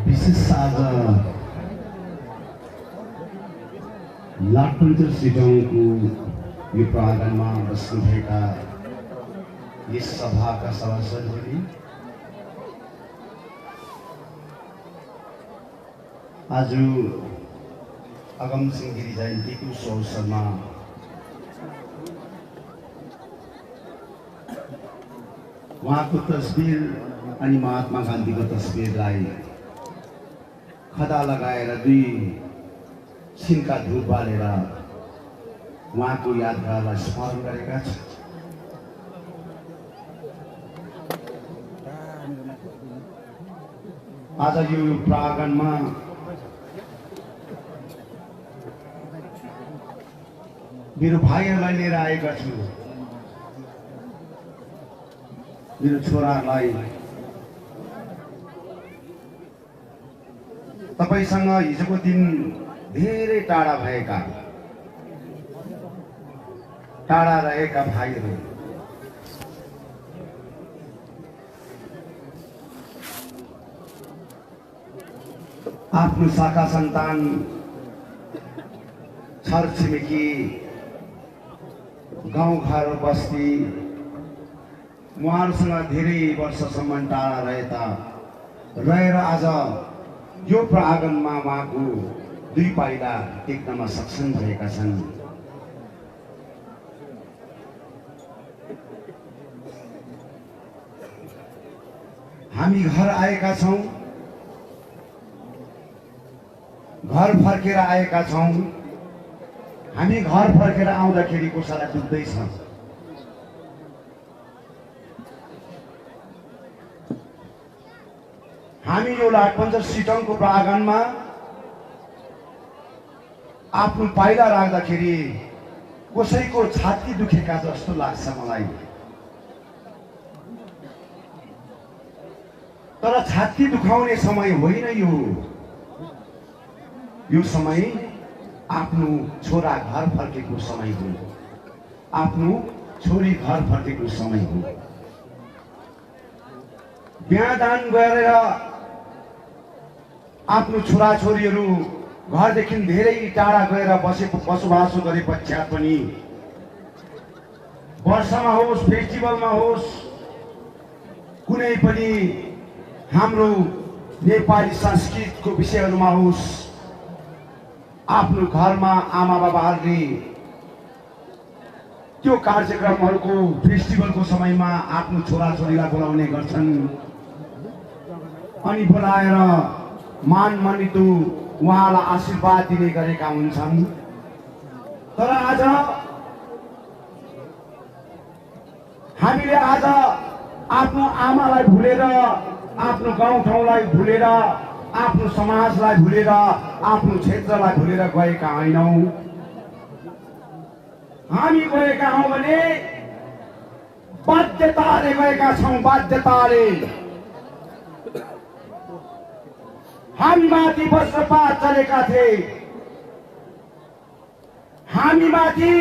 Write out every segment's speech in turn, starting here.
विशेष आज लाटपन्चर सिटौँको यो प्राङ्गणमा बस्नुभएका यस सभाका सभासदहरू, आज अगमसिंह गिरी जयन्तीको शुभ अवसरमा उहाँको तस्बिर अनि महात्मा गान्धीको तस्बिरलाई खदा लगाएर दुई छिनका धूप बालेर उहाँको यादगारलाई स्मरण गरेका छन्। आज यो प्राङ्गणमा मेरो भाइहरूलाई लिएर आएका छु। मेरो छोराहरूलाई तपाईसँग हिजोको दिन धेरै टाढा रहेका भाइहरू, आफ्नो शाखा सन्तान, छरछिमेकी, गाउँघर बस्ती उहाँहरूसँग धेरै वर्षसम्म टाढा रहेर आज यो प्राङ्गणमा उहाँको दुई पाइला टेक्नमा सक्षम भएका छन्। हामी घर आएका छौँ, घर फर्केर आएका छौँ। हामी घर फर्केर आउँदाखेरि कसैलाई दुख्दैछ। हामी यो लाटपन्चर सिटौँको प्राङ्गणमा आफ्नो पाइला राख्दाखेरि कसैको छाती दुखेका जस्तो लाग्छ मलाई। तर छाती दुखाउने समय होइन यो समय आफ्नो छोरा घर फर्केको समय हो, आफ्नो छोरी घर फर्केको समय हो। बिहादान गरेर आफ्नो छोराछोरीहरू घरदेखि धेरै टाढा गएर बसोबासो गरे पश्चात पनि वर्षमा होस्, फेस्टिभलमा होस्, कुनै पनि हाम्रो नेपाली संस्कृतिको विषयहरूमा होस्, आफ्नो घरमा आमा बाबाहरूले त्यो कार्यक्रमहरूको फेस्टिभलको समयमा आफ्नो छोराछोरीलाई बोलाउने गर्छन् अनि बोलाएर मान मनितो उहाँलाई आशीर्वाद दिने गरेका हुन्छन्। तर आज हामीले आफ्नो आमालाई भुलेर, आफ्नो गाउँठाउँलाई भुलेर, आफ्नो समाजलाई भुलेर, आफ्नो क्षेत्रलाई भुलेर गएका होइनौँ। हामी गएका हौँ भने बाध्यताले गएका छौँ, बाध्यताले। हामी माथि वज्रपात चलेका थिए, हामी माथि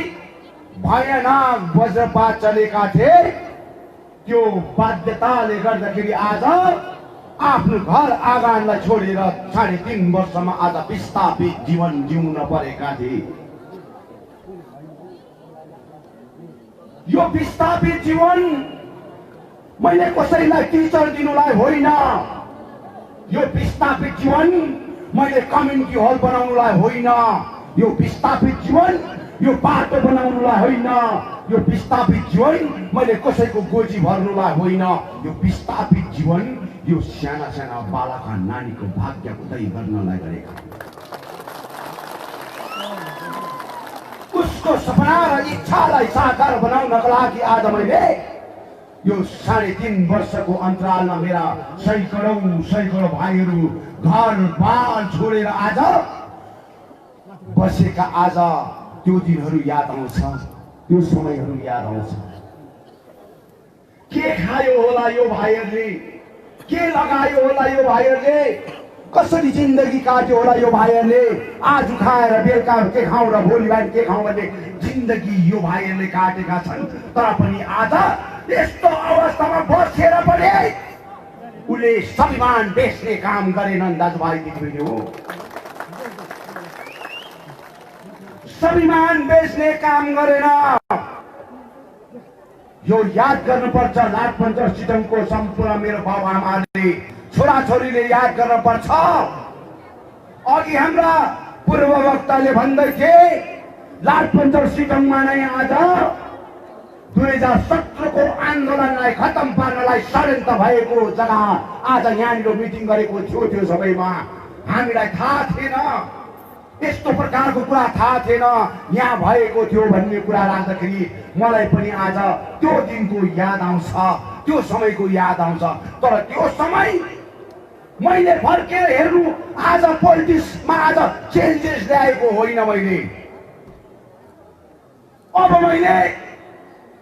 भयानक वज्रपात चलेका थिए। त्यो बाध्यताले गर्दाखेरि आज आफ्नो घर आँगनलाई छोडेर 3.5 वर्षमा आज विस्थापित जीवन जिउन परेका थिए। यो विस्थापित जीवन मैले कसैलाई टिचर दिनुलाई होइन, यो विस्थापित जीवन मैले कम्युनिटी हल बनाउनुलाई होइन, यो विस्थापित जीवन यो बाटो बनाउनुलाई होइन, यो विस्थापित जीवन मैले कसैको गोजी भर्नुलाई होइन, यो विस्थापित जीवन यो साना साना बालक नानीको भाग्य उदय गर्नलाई गरेका। उसको सपना र इच्छालाई साकार बनाउनको लागि आज मैले यो 3.5 वर्षको अन्तरालमा मेरा सैकडौं भाइहरू घर बार छोडेर आज बसेका। आज त्यो दिनहरू याद आउँछ, त्यो समयहरू याद आउँछ। के खायो होला यो भाइहरूले, के लगायो होला यो भाइहरूले, कसरी जिन्दगी काट्यो होला यो भाइहरूले। आज खाएर बेलुका के खाउँ र भोलि बिहान के खाउँ भन्ने जिन्दगी यो भाइहरूले काटेका छन्। तर पनि आज यस्तो अवस्थामा बसेर पनि उसले स्वाभिमान बेच्ने काम गरेनन् दाजुभाइ दिदीबहिनी। स्वाभिमान बेच्ने काम गरेन। यो याद गर्नुपर्छ। लाठपन्चर सिटङको सम्पूर्ण मेरो बाबुआमाले छोराछोरीले याद गर्नुपर्छ। अघि हाम्रा पूर्व वक्ताले भन्दै थिए लाठपन्चर सिटङमा नै आज 2017 को आन्दोलनलाई खत्तम पार्नलाई षड्यन्त्र भएको जग्गा आज यहाँनिर मिटिङ गरेको थियो। त्यो सबैमा हामीलाई थाहा थिएन, यस्तो प्रकारको कुरा थाहा थिएन यहाँ भएको थियो भन्ने कुरा राख्दाखेरि मलाई पनि आज त्यो दिनको याद आउँछ, त्यो समयको याद आउँछ। तर त्यो समय मैले फर्केर हेर्नु आज पोलिटिक्समा आज चेन्जेस ल्याएको होइन मैले। अब मैले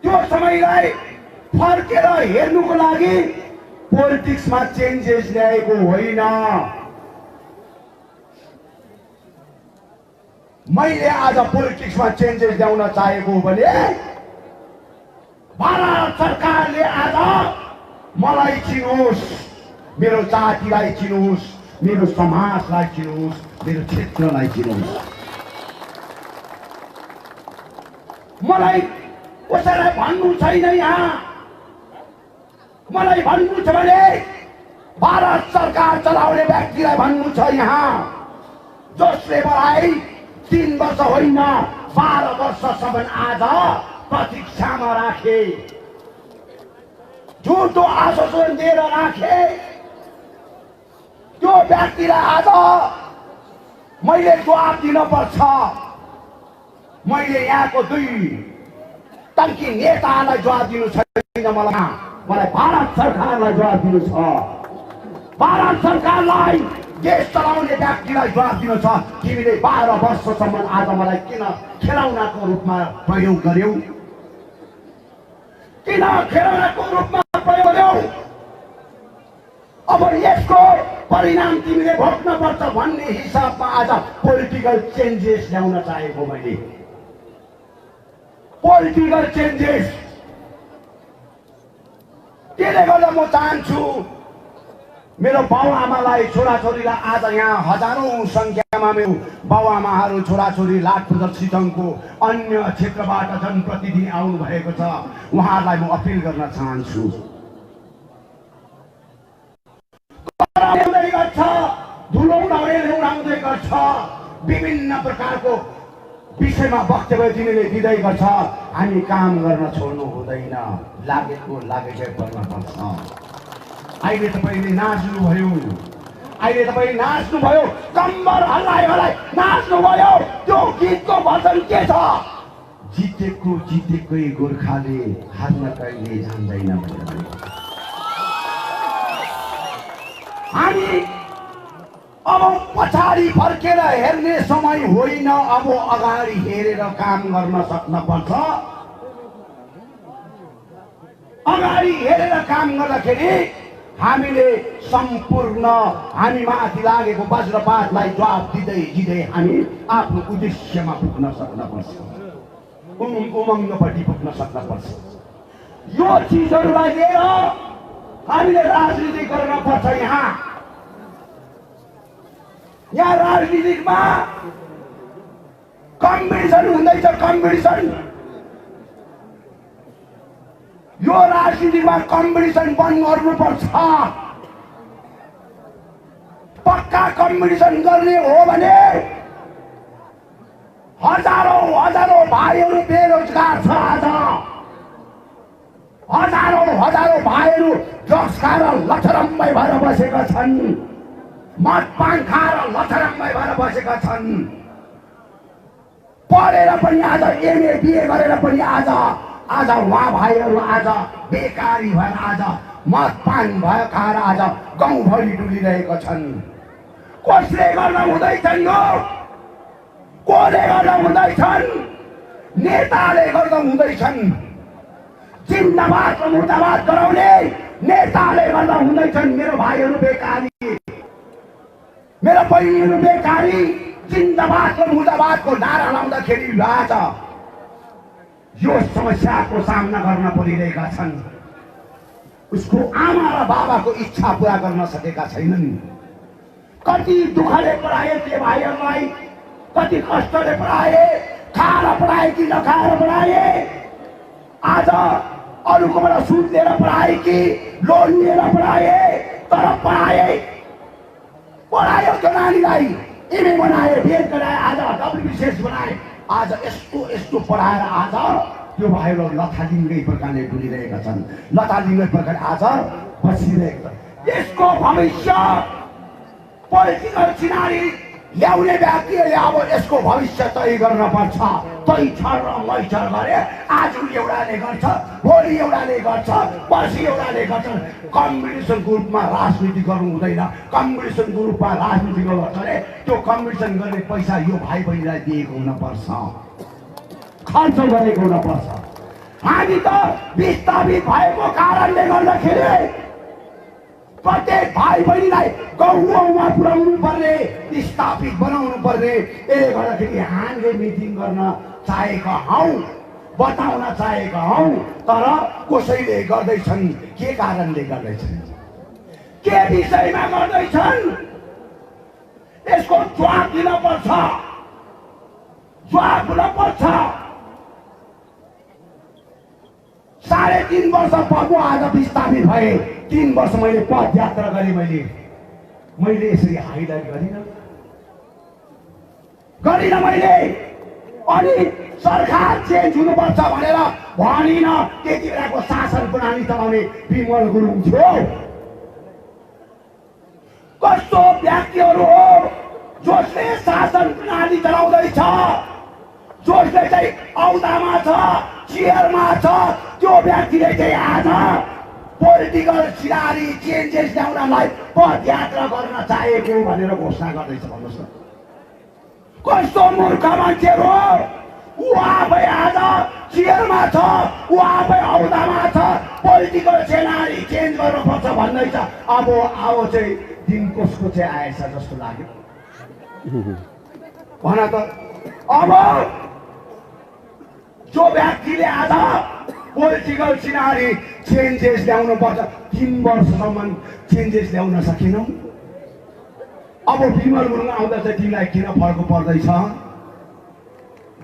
त्यो समयलाई फर्केर हेर्नुको लागि पोलिटिक्समा चेन्जेस ल्याएको होइन। मैले आज पोलिटिक्समा चेन्जेस ल्याउन चाहेको हो भने भारत सरकारले आज मलाई चिनोस्, मेरो जातिलाई चिनोस्, मेरो समाजलाई चिनोस्, मेरो क्षेत्रलाई चिनोस्। मलाई कसैलाई भन्नु छैन यहाँ। मलाई भन्नु छ भने भारत सरकार चलाउने व्यक्तिलाई भन्नु छ यहाँ, जसले मलाई 3 वर्ष होइन 12 वर्षसम्म आज प्रतीक्षामा राखे, झुटो आश्वासन दिएर राखे। त्यो व्यक्तिलाई आज मैले जवाब दिन पर्छ। मैले यहाँको 2 टंकी नेतालाई जवाब दिनु छैन। मलाई भारत सरकारलाई जवाब दिनु छ। भारत सरकारलाई, देश चलाउने व्यक्तिलाई जवाब दिनु छ। तिमीले 12 वर्षसम्म आज मलाई किन खेलौनाको रूपमा प्रयोग गर्यौ? किन खेलौनाको रूपमा प्रयोग गर्यौ? अब यसको परिणाम तिमीले भोग्न पर्छ भन्ने हिसाबमा आज पोलिटिकल चेन्जेस ल्याउन चाहेको मैले। पोलिटिकल चेन्जेस त्यसले गर्दा म चाहन्छु मेरो बाबुआमालाई, छोराछोरीलाई आज यहाँ हजारौं संख्यामा मेरो बाबुआमाहरू, छोराछोरी लाठपन्चर सिटङको अन्य क्षेत्रबाट जनप्रतिनिधि आउनु भएको छ। उहाँहरूलाई म अपिल गर्न चाहन्छु। धुलो उडाउँदै गर्छ, विभिन्न प्रकारको विषयमा वक्तव्य तिमीले दिँदै गर्छ। हामी काम गर्न छोड्नु हुँदैन, लागेको लागेकै गर्न पर्छ। अहिले तपाईले नाच्नुभयो, अहिले तपाईले नाच्नुभयो, कम्मर हल्लाइ नाच्नुभयो। त्यो गीतको वचन के छ? जितेकै गोर्खाले हार्न कहिले जान्दैन भनेर। हामी अब पछाडि फर्केर हेर्ने समय होइन, अब अगाडि हेरेर काम गर्न सक्न पर्छ। अगाडि हेरेर काम गर्दाखेरि हामीले सम्पूर्ण हामी माथि लागेको वज्रपातलाई जवाब दिँदै हामी आफ्नो उद्देश्यमा पुग्न सक्न पर्छ, उमङ्गपट्टि पुग्न सक्न पर्छ। यो चिजहरूलाई लिएर हामीले राजनीति गर्न पर्छ। यहाँ राजनीतिमा कम्पिटिसन हुँदैछ, कम्पिटिसन। यो राजनीतिमा कम्पिटिसन बन्द गर्नुपर्छ। पक्का कम्पिटिसन गर्ने हो भने हजारौं भाइहरू बेरोजगार छ आज। हजारौं भाइहरू ड्रग्स खाएर लथरम्मै भएर बसेका छन्, मदपान खाएर लथरम्मै भएर बसेका छन्। पढेर पनि आज एमए बिए गरेर पनि आज उहाँ भाइहरू आज बेकारी भएर आज मदपान भएर खाएर आज गाउँभरि डुलिरहेका छन्। कसले गर्दा हुँदैछन् यो? कसले गर्दा हुँदैछन्? नेताले गर्दा हुँदैछन्। जिन्दाबाद र मुर्दाबाद गराउने नेताले गर्दा हुँदैछन्। मेरो भाइहरू बेकारी, मेरो बहिनीहरू बेकारी, जिन्दाबाद र मुर्दाबादको नारा लाउँदाखेरि आज यो समस्याको सामना गर्न परिरहेका छन्। उसको आमा र बाबाको इच्छा पूरा गर्न सकेका छैनन्। कति दुःखले पढाए त्यो भाइहरूलाई, कति कष्टले पढाए, खाएर पढाए कि नखाएर पढाए, आज अरूकोबाट सुद लिएर पढाए कि लोन लिएर पढाए, तर पढायो त्यो नानीलाई, एमए बनाए, बिएड गराए, आज डब्ल्युबिसिएस बनाए, आज यस्तो यस्तो पढाएर आज त्यो भाइहरू लथालिङ्गै प्रकारले डुलिरहेका छन्, लथालिङ्गै प्रकारले आज बसिरहेका छन्। यसको भविष्य पोलिटिकल सिनारी ल्याउने व्यक्तिहरूले अब यसको भविष्य तय गर्न पर्छ। तै छर र मैछर गरे, आज एउटाले गर्छ, भोलि एउटाले गर्छ, पर्सि एउटाले गर्छ। कम्पिटिसनको रूपमा राजनीति गर्नु हुँदैन। कम्पिटिसनको रूपमा राजनीति गर्छ भने त्यो कम्पिटिसन गर्ने पैसा यो भाइ बहिनीलाई दिएको हुनपर्छ, खर्च गरेको हुनपर्छ। हामी त विस्थापित भएको कारणले गर्दाखेरि प्रत्येक भाइ बहिनीलाई गाउँ गाउँमा पुर्याउनु पर्ने, स्थापित बनाउनु पर्ने। यसले गर्दाखेरि हामीले मिटिङ गर्न चाहेका हौँ, बताउन चाहेका हौँ, तर कसैले गर्दैछन्। के कारणले गर्दैछन्, के विषयमा गर्दैछन्, यसको जवाब दिन पर्छ, जवाब हुन पर्छ। 3.5 वर्ष पढ्नु आज विस्थापित भए, 3 वर्ष मैले पदयात्रा गरेँ। मैले यसरी हाइलाइट गरिन मैले। अनि सरकार चेन्ज हुनुपर्छ भनेर भनिन। त्यति बेलाको शासन प्रणाली चलाउने विमल गुरुङ थियो। कस्तो व्यक्तिहरू हो जसले शासन प्रणाली चलाउँदैछ, जसले चाहिँ औदामा छ, चेयरमा छ, त्यो व्यक्तिले चाहिँ आज पोलिटिकल सिनारी चेन्जेस ल्याउनलाई पदयात्रा गर्न चाहेको भनेर घोषणा गर्दैछ। भन्नुहोस् न, कस्तो मूर्ख मान्छेहरू हो। ऊ आफै आज चेयरमा छ, ऊ आफै औदामा छ, पोलिटिकल सिनारी चेन्ज गर्नुपर्छ भन्दैछ। अब चाहिँ दिन कसको चाहिँ आएछ जस्तो लाग्यो भन त। अब जो व्यक्तिले आज पोलिटिकल सिनारी चेन्जेस ल्याउनु पर्छ, 3 वर्षसम्म चेन्जेस ल्याउन सकेनौँ। अब विमल गुरुङ आउँदा चाहिँ तिमीलाई किन फर्क पर्दैछ?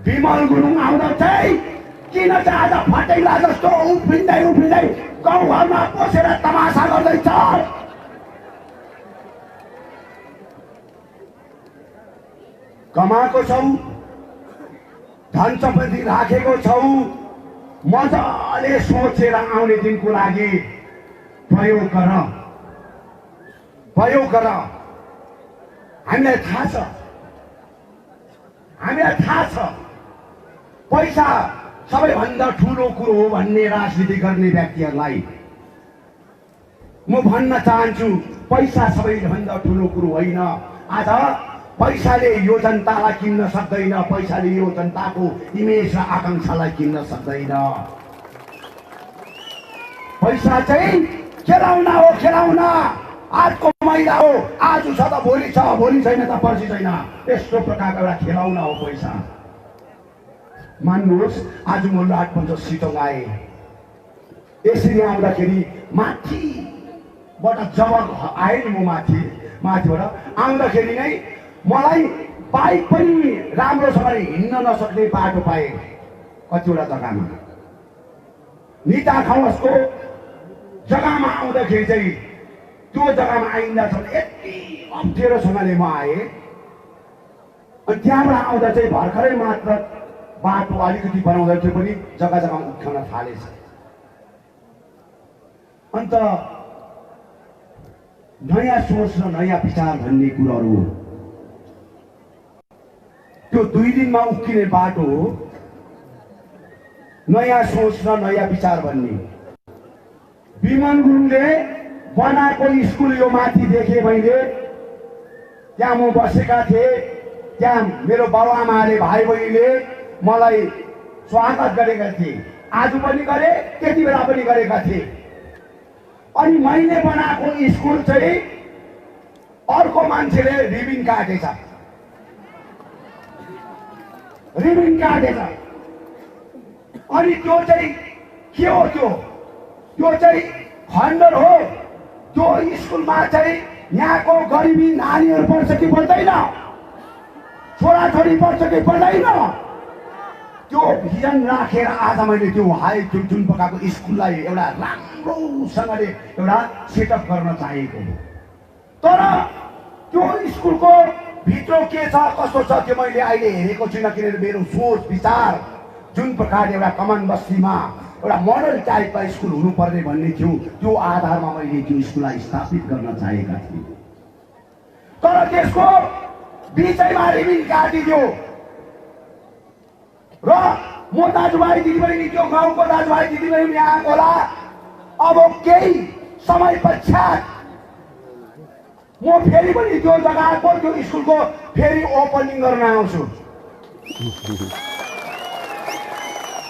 विमल गुरुङ आउँदा चाहिँ किन चाहिँ आज फटेला जस्तो उफ्रिँदै गाउँघरमा पसेर तमासा गर्दैछ? कमाएको छौ, धन सम्पत्ति राखेको छौ, मजाले सोचेर आउने दिनको लागि प्रयोग गर। हामीलाई थाहा छ पैसा सबैभन्दा ठुलो कुरो हो भन्ने राजनीति गर्ने व्यक्तिहरूलाई म भन्न चाहन्छु, पैसा सबैभन्दा ठुलो कुरो होइन। आज पैसाले यो जनतालाई किन्न सक्दैन, पैसाले यो जनताको इमेज र आकांक्षालाई किन्न सक्दैन। पैसा चाहिँ खेलाउना हो, खेलाउना। आजको महिला हो, आज छ त भोलि छ, भोलि छैन त पर्सि छैन। यस्तो प्रकारको एउटा खेलाउना हो पैसा। मान्नुहोस्, आज म लाटपन्च सिटोङ आएँ। यसरी आउँदाखेरि माथिबाट जब आएँ नि, म माथिबाट आउँदाखेरि नै मलाई बाइक पनि राम्रोसँगले हिँड्न नसक्ने बाटो पाएँ कतिवटा जग्गामा। निता खवासको जग्गामा आउँदाखेरि चाहिँ त्यो जग्गामा आइन्दासम्म यति अप्ठ्यारोसँगले म आएँ। अनि त्यहाँबाट आउँदा चाहिँ भर्खरै मात्र बाटो अलिकति बनाउँदा त्यो पनि जग्गा जग्गामा उठ्न थालेछ। अन्त नयाँ सोच र नयाँ विचार भन्ने कुराहरू हो। त्यो 2 दिनमा उक्किने बाटो हो नयाँ सोच र नयाँ विचार भन्ने। विमल गुरुङले बनाएको स्कुल यो माथि देखेँ मैले, त्यहाँ म बसेका थिएँ। त्यहाँ मेरो बाबुआमाले, भाइ बहिनीले मलाई स्वागत गरेका थिए। आज पनि गरे, त्यति बेला पनि गरेका थिए। अनि मैले बनाएको स्कुल चाहिँ अर्को मान्छेले रिबिन काटेछ। अनि त्यो चाहिँ के हो? त्यो चाहिँ खण्डर हो। त्यो स्कुलमा चाहिँ यहाँको गरिबी नानीहरू पढ्छ कि पढ्दैन, छोराछोरी पढ्छ कि पढ्दैन, त्यो भिजन राखेर आज मैले त्यो त्यो जुन प्रकारको स्कुललाई एउटा राम्रोसँगले एउटा सेटअप गर्न चाहेको हो। तर त्यो स्कुलको भित्र के छ कस्तो छ त्यो मैले अहिले हेरेको छुइनँ, किनभने मेरो सोच विचार जुन प्रकारले एउटा कमान बस्तीमा एउटा मोडल टाइपका स्कुल हुनुपर्ने भन्ने थियो, त्यो आधारमा मैले त्यो स्कुललाई स्थापित गर्न चाहेका थिएँ। तर त्यसको बिचैमा रिबिन काटिदियो र म दाजुभाइ दिदीबहिनी त्यो गाउँको दाजुभाइ दिदीबहिनी यहाँ होला। अब केही समय पश्चात म फेरि पनि त्यो जग्गाको त्यो स्कुलको फेरि ओपनिङ गर्न आउँछु।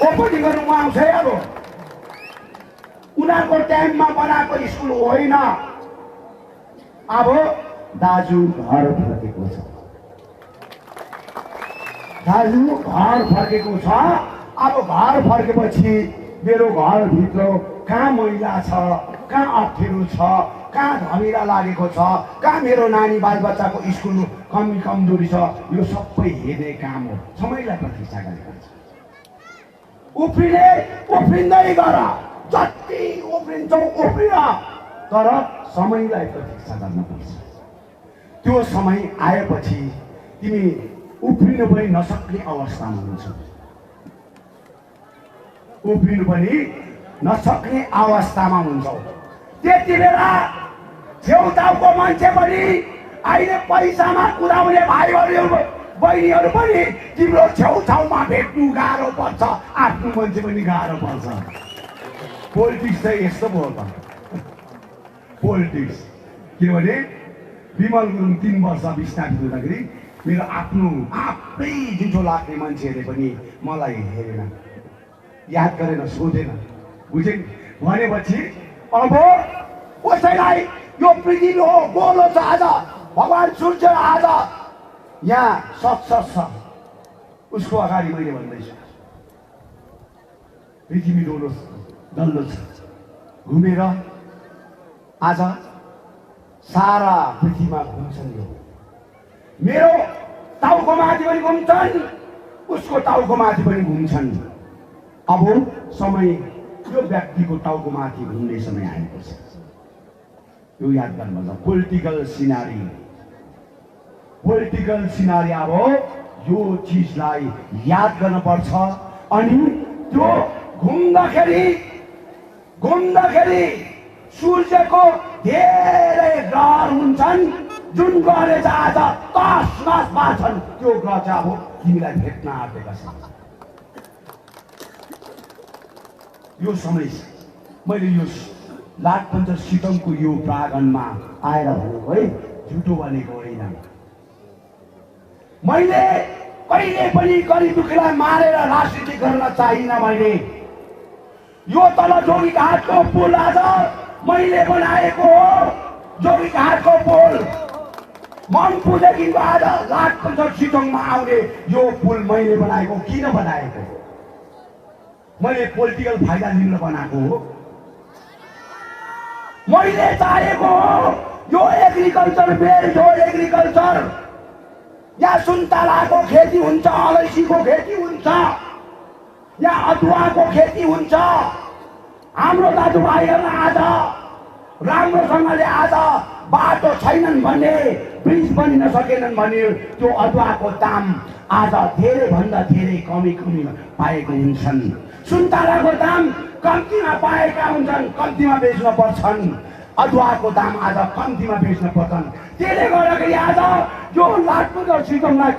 ओपनिङ गर्नु म आउँछ। अब उनीहरूको टाइममा बनाएको स्कुल होइन। अब दाजु घर फर्केको छ, दाजु घर फर्केको छ। अब घर फर्केपछि मेरो घरभित्र कहाँ मैला छ, कहाँ अप्ठ्यारो छ, कहाँ धमिरा लागेको छ, कहाँ मेरो नानी बालबच्चाको स्कुल कमी कमजोरी छ, यो सबै हेर्ने काम हो। समयलाई प्रतीक्षा गरेको छ। उफ्रिँदै गर, जति उफ्रिन्छौ उफ्रिन, तर समयलाई प्रतीक्षा गर्नुपर्छ। त्यो समय आएपछि तिमी उफ्रिनु पनि नसक्ने अवस्थामा हुन्छ, उफ्रिनु पनि नसक्ने अवस्थामा हुन्छौ। त्यति बेला छेउछाउको मान्छे पनि अहिले पैसामा कुदाउने भाइहरू बहिनीहरू पनि तिम्रो छेउछाउमा भेट्नु गाह्रो पर्छ, आफ्नो मान्छे पनि गाह्रो पर्छ। पोलिटिक्स चाहिँ यस्तो भयो त पोलिटिक्स। किनभने विमल गुरुङ 3 वर्ष विस्थापित हुँदाखेरि मेरो आफ्नै जुठो लाग्ने मान्छेहरूले पनि मलाई हेरेन, याद गरेन, सोधेन, बुझे भनेपछि अब कसैलाई यो पृथ्वी हो गोलो छ, आज भगवान् सूर्य आज यहाँ सक्छ छ, उसको अगाडि मैले भन्दैछु पृथ्वी डल्लो छ। घुमेर आज सारा पृथ्वीमा घुम्छन्। यो मेरो टाउको माथि पनि घुम्छन्, उसको टाउको माथि पनि घुम्छन्। अब समय यो व्यक्तिको टाउको माथि घुम्ने समय आएको छ। यो याद गर्नुपर्छ। पोलिटिकल सिनारी अब यो चिजलाई याद गर्नुपर्छ। अनि त्यो घुम्दाखेरि सूर्यको धेरै ग्रह हुन्छन्, जुन ग्रहले चाहिँ आज तसनस पार्छन्, त्यो ग्रह चाहिँ अब तिमीलाई भेट्न आँटेका छन्। यो समय मैले यो लाठपन्चर सिटङको यो प्राङ्गणमा आएर भनेको है, झुटो भनेको होइन। मैले कहिले पनि गरिब दुखीलाई मारेर राजनीति गर्न चाहिन। मैले यो तल जोगीघाटको पुल आज मैले बनाएको हो। जोगीघाटको पुल मङ्पुदेखिको आज लाठपन्चर सिटङमा आउने यो पुल मैले बनाएको। किन बनाएको? मैले पोलिटिकल फाइदा लिन बनाएको हो। मैले चाहेको हो यो एग्रिकल्चर बेल्ट हो। एग्रिकल्चर यहाँ सुन्तलाको खेती हुन्छ, अलैँचीको खेती हुन्छ, यहाँ अदुवाको खेती हुन्छ। हाम्रो दाजुभाइहरूलाई आज राम्रोसँगले आज बाटो छैनन् भने, ब्रिज बनिन सकेनन् भने त्यो अदुवाको दाम आज धेरैभन्दा धेरै कमीमा पाएको हुन्छन्। सुन्तलाको दाम कम्तीमा पाएका हुन्छन्, कम्तीमा बेच्न पर्छन्। अदुवाको दाम आज कम्तीमा बेच्न पर्छन्। त्यसले गर्दाखेरि आज यो लाठपन्चर सिटङलाई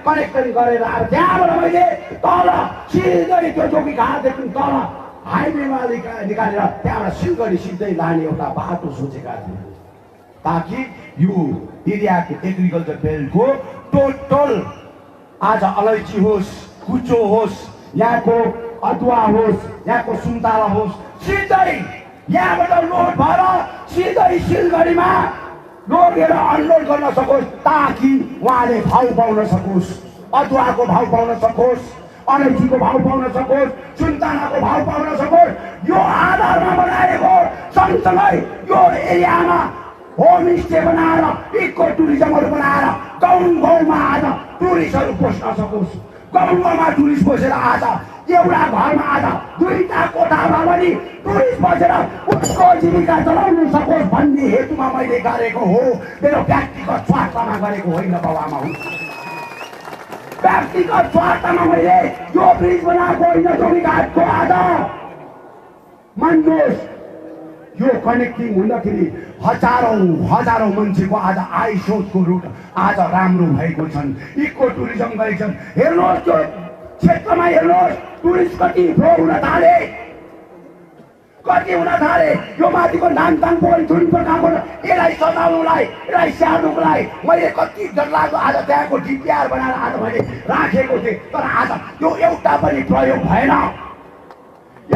कनेक्सन गरेर त्यहाँबाट मैले तल सिधै त्यो जोगीघाटदेखि तल हाइवेमा निकालेर त्यहाँबाट सिलगढी सिधै लाने एउटा बाटो सोचेका थिए, ताकि यो एरियाको एग्रिकल्चर बेल्टको टोटल आज अलैँची होस्, कुचो होस्, यहाँको अदुवा होस्, यहाँको सुन्तला होस्, सिधै यहाँबाट लोड भएर सिधै सिलगढीमा लगेर अनलोड गर्न सकोस्, ताकि उहाँले भाउ पाउन सकोस्, अदुवाको भाउ पाउन सकोस्, अलैँचीको भाउ पाउन सकोस्, सुन्तलाको भाउ पाउन सकोस्। यो आधारमा बनाएको सँगसँगै यो एरियामा होमस्टे बनाएर इको टुरिज्महरू बनाएर गाउँ-गाउँमा आज टुरिस्टहरू पस्न सकोस्। गाउँ-गाउँमा टुरिस्ट बसेर आज एउटा घरमा आज 2टा कोठामा पनि टुरिस्ट बसेर उसको जीविका चलाउन सकोस् भन्ने हेतुमा मैले गरेको हो। मेरो व्यक्तिगत स्वार्थमा गरेको होइन बाबुआमा हुन्। व्यक्तिगत स्वार्थमा मैले यो ब्रिज बनाएको होइन। जोगीघाटको आज मान्नुहोस्, यो कनेक्टिङ हुँदाखेरि हजारौं मान्छेको आज आय स्रोतको रुट आज राम्रो भएको छन्। इको टुरिज्म गरेका छन्। हेर्नुहोस् त्यो क्षेत्रमा, हेर्नुहोस् टुरिस्ट कति फ्लो हुन थाले, कति हुन थाले। यो माथिको नामताङ पोखरी जुन प्रकारको यसलाई सजाउनुलाई, यसलाई स्याहार्नुको लागि मैले कति डरलाग्दो आज त्यहाँको डिपिआर बनाएर आज मैले राखेको थिएँ। तर आज त्यो एउटा पनि प्रयोग भएन,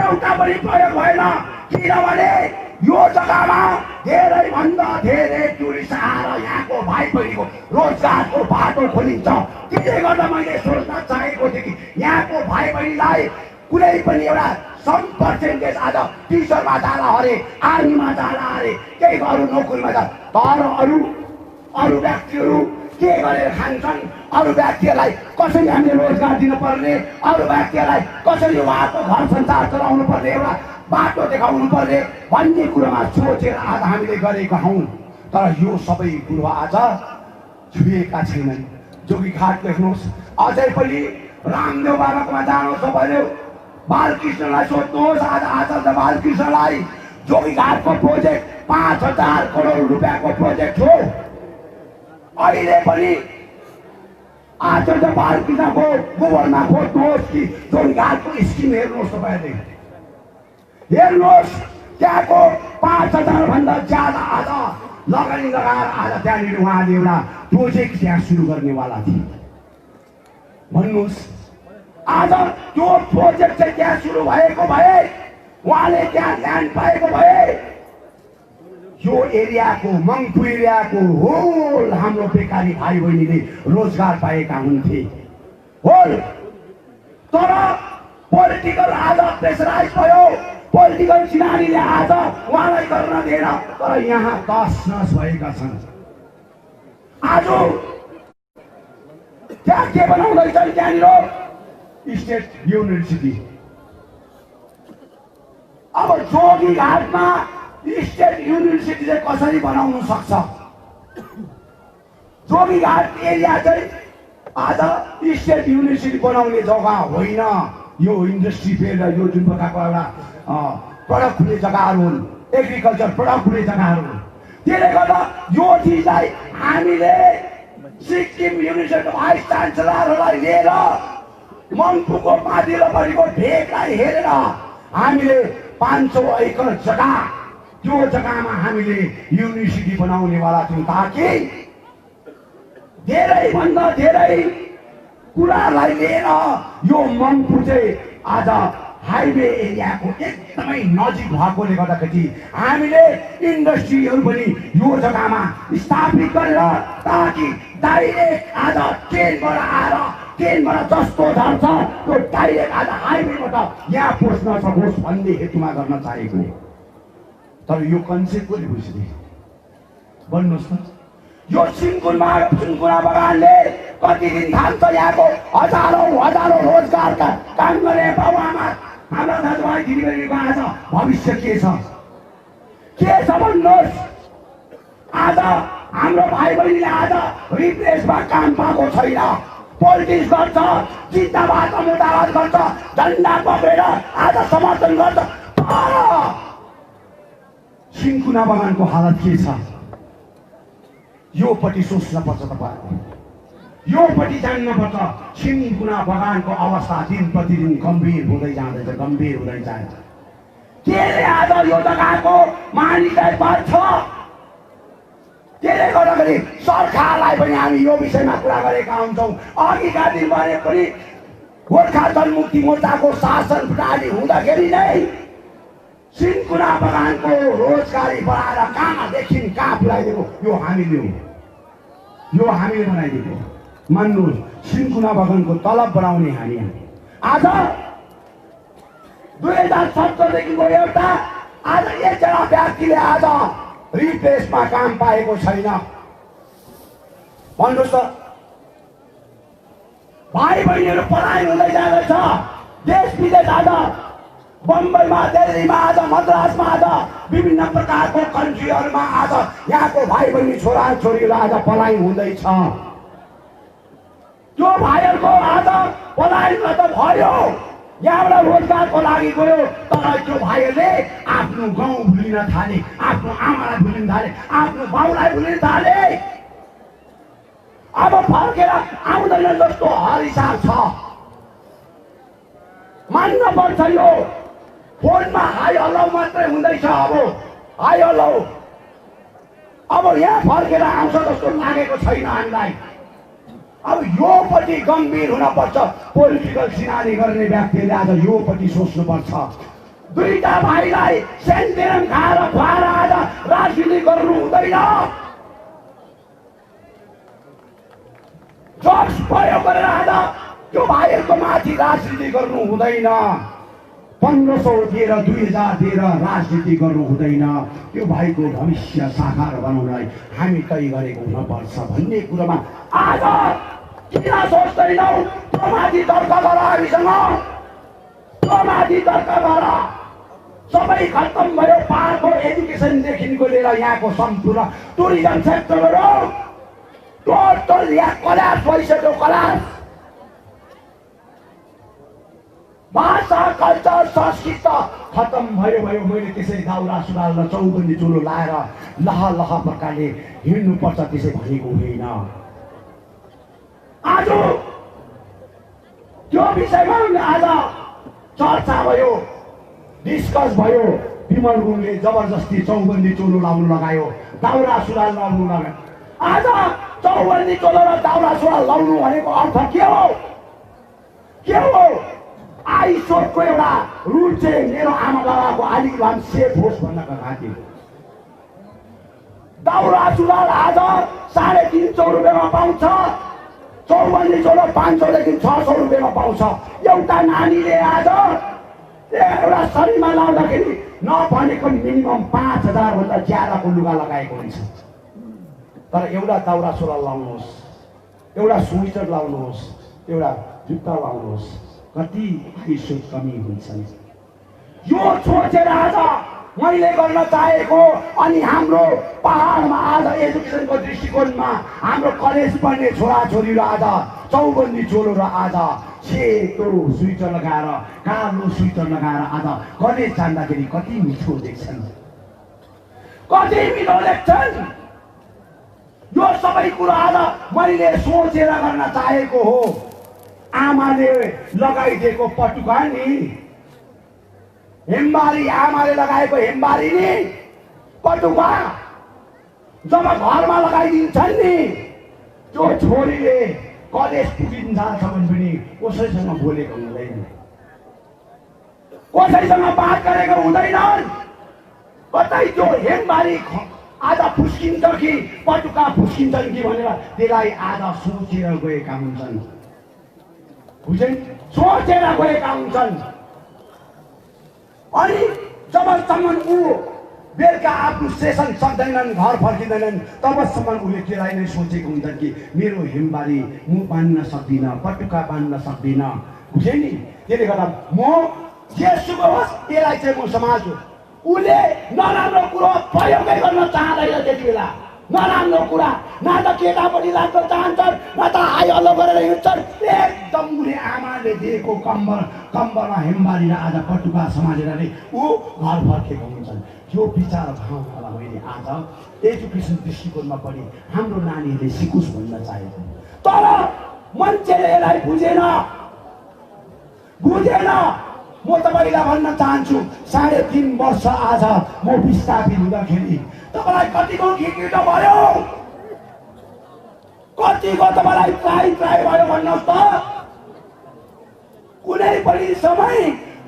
एउटा पनि प्रयोग भएन। किनभने यो जग्गामा धेरैभन्दा धेरै टुरिस्ट आएर यहाँको भाइ बहिनीको रोजगारको बाटो खोलिन्छ। त्यसले गर्दा मैले सोच्न चाहेको थिएँ कि यहाँको भाइ बहिनीलाई कुनै पनि एउटा सम पर्सेन्टेज आज टिचरमा जाला अरे, आर्मीमा जाला अरे, केही अरू नोकरीमा जाला। तर अरू व्यक्तिहरू के गरेर खान्छन्, अरू व्यक्तिहरूलाई कसरी हामीले रोजगार दिनुपर्ने, अरू व्यक्तिहरूलाई कसरी उहाँको घर संसार चलाउनु पर्ने, एउटा बाटो देखाउनु पर्ने भन्ने कुरोमा सोचेर आज हामीले गरेका हौँ। तर यो सबै कुरो आज छुएका छैनन्। जोगीघाट देख्नुहोस्, अझै पनि रामदेव बाबाकोमा जानुहोस् भने बालकृष्णलाई सोध्नुहोस्। आज आचार्य बालकृष्णलाई जोगीघाटको प्रोजेक्ट 5,000 करोड रुपियाँको प्रोजेक्ट हो। अहिले पनि आचार्य बालकृष्णको गुगलमा खोज्नुहोस् कि जोगीघाटको स्किम हेर्नुहोस्। तपाईँले हेर्नुहोस्, त्यहाँको 5,000 भन्दा ज्यादा आज लगानी लगाएर आज त्यहाँनिर उहाँले एउटा प्रोजेक्ट त्यहाँ सुरु गर्नेवाला थिए। भन्नुहोस्, आज त्यो प्रोजेक्ट चाहिँ त्यहाँ सुरु भएको भए, उहाँले त्यहाँ ल्यान्ड पाएको भए यो एरियाको, मङ्पु एरियाको होल हाम्रो बेकारी भाइ बहिनीले रोजगार पाएका हुन्थे होल। तर पोलिटिकल आज प्रेसराइज भयो, पोलिटिकल सिनारीले आज उहाँलाई गर्न दिएन। तर यहाँ तसनस भएका छन्। आज त्यहाँ के बनाउँदैछन्, त्यहाँनिर स्टेट युनिभर्सिटी। अब जोगीघाटमा स्टेट युनिभर्सिटी चाहिँ कसरी बनाउन सक्छ? जोगीघाट एरिया चाहिँ आज स्टेट युनिभर्सिटी बनाउने जग्गा होइन। यो इन्डस्ट्री फेरि यो जुन प्रकारको एउटा प्रडक्ट हुने जग्गाहरू हुन्, एग्रिकल्चर प्रडक्ट हुने जग्गाहरू हुन्। त्यसले गर्दा यो चिजलाई हामीले सिक्किम युनिभर्सिटीको भाइस चान्सलरहरूलाई लिएर मङ्पुको माथिल्लोपट्टिको भेगलाई हेरेर हामीले 500 एकड़ जग्गा, त्यो जग्गामा हामीले युनिभर्सिटी बनाउनेवाला छौँ, ताकि धेरैभन्दा धेरै कुरालाई लिएर यो मङ्पु चाहिँ आज हाइवे एरियाको एकदमै नजिक भएकोले गर्दाखेरि हामीले इन्डस्ट्रीहरू पनि यो जग्गामा स्थापित गरेर, ताकि डाइरेक्ट आज ट्रेनबाट आएर ट्रेनबाट जस्तो झर्छ त्यो डाइरेक्ट आज हाइवेबाट यहाँ पस्न सकोस् भन्ने हेतुमा गर्न चाहेको। तर यो कन्सेप्ट कसले बुझ्ने? भन्नुहोस् न। यो सिन्कुना बगानले कति दिन खान्छ? यहाँको हजारौं रोजगारका काम गर्ने बाबुआमा हाम्रा दाजुभाइ दिदीबहिनीको आज भविष्य के छ भन्नुहोस्। आज हाम्रो भाइ बहिनीले आज रिप्लेसमा काम पाएको छैन। पोलिटिक्स गर्छ, जिन्दाबाद मुर्दाबाद गर्छ, झन्डा पक्रेर आज समर्थन गर्छ। तर सिन्कुना बगानको हालत के छ? योपट्टि सोच्न पर्छ तपाईँहरू, योपट्टि जान्नुपर्छ। सिन्कुना बगानको अवस्था दिन प्रतिदिन गम्भीर हुँदै जाँदैछ, गम्भीर हुँदै जान्छ। केले आज यो जग्गाको मानिसलाई पर्छ? त्यसले गर्दाखेरि सरकारलाई पनि हामी यो विषयमा कुरा गरेका हुन्छौँ। अघिका दिन भने पनि गोर्खा जनमुक्ति मोर्चाको शासन प्रणाली हुँदाखेरि नै सिन्कुना बगानको रोजगारी बढाएर कहाँदेखि कहाँ पुऱ्याइदिएको यो हामीले हो, यो हामीले बनाइदिएको। मान्नुहोस्, सिन्कुना बगानको तलब बढाउने हामी, आज 2070 देखिको एउटा आज एकजना व्यक्तिले आज रिप्लेसमा काम पाएको छैन। भन्नुहोस् त, भाइ बहिनीहरू पलायन हुँदै जाँदैछ। देश विदेश आज बम्बईमा, दिल्लीमा, आज मद्रासमा, आज विभिन्न प्रकारको कन्ट्रीहरूमा आज यहाँको भाइ बहिनी छोरा छोरीहरू आज पलायन हुँदैछ। त्यो भाइहरूको आज पलायन त भयो, यहाँबाट रोजगारको लागि गयो, तर त्यो भाइहरूले आफ्नो गाउँ भुलिन थाले, आफ्नो आमालाई भुलिन थाले, आफ्नो बाउलाई भुलिन थाले। अब फर्केर आउँदैन जस्तो हरिसार छ। मान्न पर्छ यो। फोनमा हाई हल्लो मात्रै हुँदैछ। अब हाई हल्लो अब यहाँ फर्केर आउँछ जस्तो लागेको छैन हामीलाई। अब योपट्टि गम्भीर हुनपर्छ। पोलिटिकल सिनारी गर्ने व्यक्तिले आज योपट्टि सोच्नुपर्छ। दुईटा भाइलाई सेन्टेरम खाएर खुवाएर आज राजनीति गर्नु हुँदैन। ड्रग्स प्रयोग गरेर आज त्यो भाइहरूको माथि राजनीति गर्नु हुँदैन। 1500 दिएर 2000 दिएर राजनीति गर्नु हुँदैन। त्यो भाइको भविष्य साकार बनाउनलाई हामी तय गरेको हुनुपर्छ भन्ने कुरोमा आज किन सोच्दैनौ? त्यो माथि तर्क गर, हामीसँग त्यो माथि तर्क गर। सबै खत्तम भयो। पहाडको एजुकेसनदेखिको लिएर यहाँको सम्पूर्ण टुरिज्म सेक्टरहरू टोटल यहाँ कलास भइसक्यो। कलास भाषा, कल्चर, संस्कृत खत्तम भयो। मैले त्यसै दाउरा सुरुवाल र चौबन्दी चोलो लाएर लह लह प्रकारले हिँड्नुपर्छ त्यसै भनेको होइन। आज त्यो विषयमा आज चर्चा भयो, डिस्कस भयो। विमल गुरुङले जबरजस्ती चौबन्दी चोलो लाउनु लगायो, दाउरा सुरुवाल लाउनु लगायो। आज चौबन्दी चोलो र दाउरा सुरुवाल लाउनु भनेको अर्थ के हो? के हो? आइसोको एउटा रुल चाहिँ मेरो आमा बाबाको अलिकति सेफ होस् भन्नका खातिर दाउरा सुरुवाल आज 350 रुपियाँमा पाउँछ। चौबन्दी चोलो 500 देखि 600 रुपियाँमा पाउँछ। एउटा नानीले आज एउटा शरीरमा लाउँदाखेरि नभनेको मिनिमम 5000 भन्दा ज्यादाको लुगा लगाएको हुन्छ। तर एउटा दाउरा सुरुवाल लाउनुहोस्, एउटा स्वेटर लाउनुहोस्, एउटा जुत्ता लाउनुहोस्, कति आइसोच कमी हुन्छ। यो सोचेर आज मैले गर्न चाहेको। अनि हाम्रो पहाडमा आज एजुकेसनको दृष्टिकोणमा हाम्रो कलेज पढ्ने छोराछोरीहरू आज चौबन्दी चोलो र आज सेतो स्वेटर लगाएर, कालो स्वेटर लगाएर आज कलेज जाँदाखेरि कति मिठो देख्छन्, कति मिठो देख्छन्। यो सबै कुरा आज मैले सोचेर गर्न चाहेको हो। आमाले लगाइदिएको पटुका नि, हेम्बारी, आमाले लगाएको हेम्बारी नि पटुका जब घरमा लगाइदिन्छन् नि, त्यो छोरीले कलेज पुगिन्छसम्म पनि कसैसँग बोलेको हुँदैन, कसैसँग बात गरेको हुँदैन। कतै त्यो हेम्बारी आज फुस्किन्छ कि पटुका फुस्किन्छन् कि भनेर त्यसलाई आज सोचेर गएका हुन्छन्। बुझे? सोचेर गएका हुन्छन्। अनि जबसम्म ऊ बेलुका आफ्नो सेसन सक्दैनन्, घर फर्किँदैनन्, तबसम्म उसले त्यसलाई नै सोचेको हुन्छन् कि मेरो हेम्बारी म बाँध्न सक्दिनँ, पटुका बाँध्न सक्दिनँ। बुझे नि? त्यसले गर्दा म जेसुकै होस् त्यसलाई चाहिँ म समाल्छु। उसले नराम्रो कुरो प्रयोगै गर्न चाहँदैन त्यति बेला। नराम्रो कुरा न त केटापट्टि लाग्न चाहन्छन्, न त हाई हल्लो गरेर हिँड्छन्। एकदम उसले आमाले दिएको कम्बरमा हेम्बारी र आज पटुका समालेर नै ऊ घर फर्केको हुन्छन्। यो विचार भावनालाई मैले आज एजुकेसन दृष्टिकोणमा पनि हाम्रो नानीहरूले सिकोस् भन्न चाहेको। तर मान्छेले यसलाई बुझेन। म तपाईँलाई भन्न चाहन्छु, 3.5 वर्ष आज म विस्थापित हुँदाखेरि तपाईँलाई कतिको खिकिटो भयो, कतिको तपाईँलाई ट्राई भयो भन्नुहोस् त। कुनै पनि समय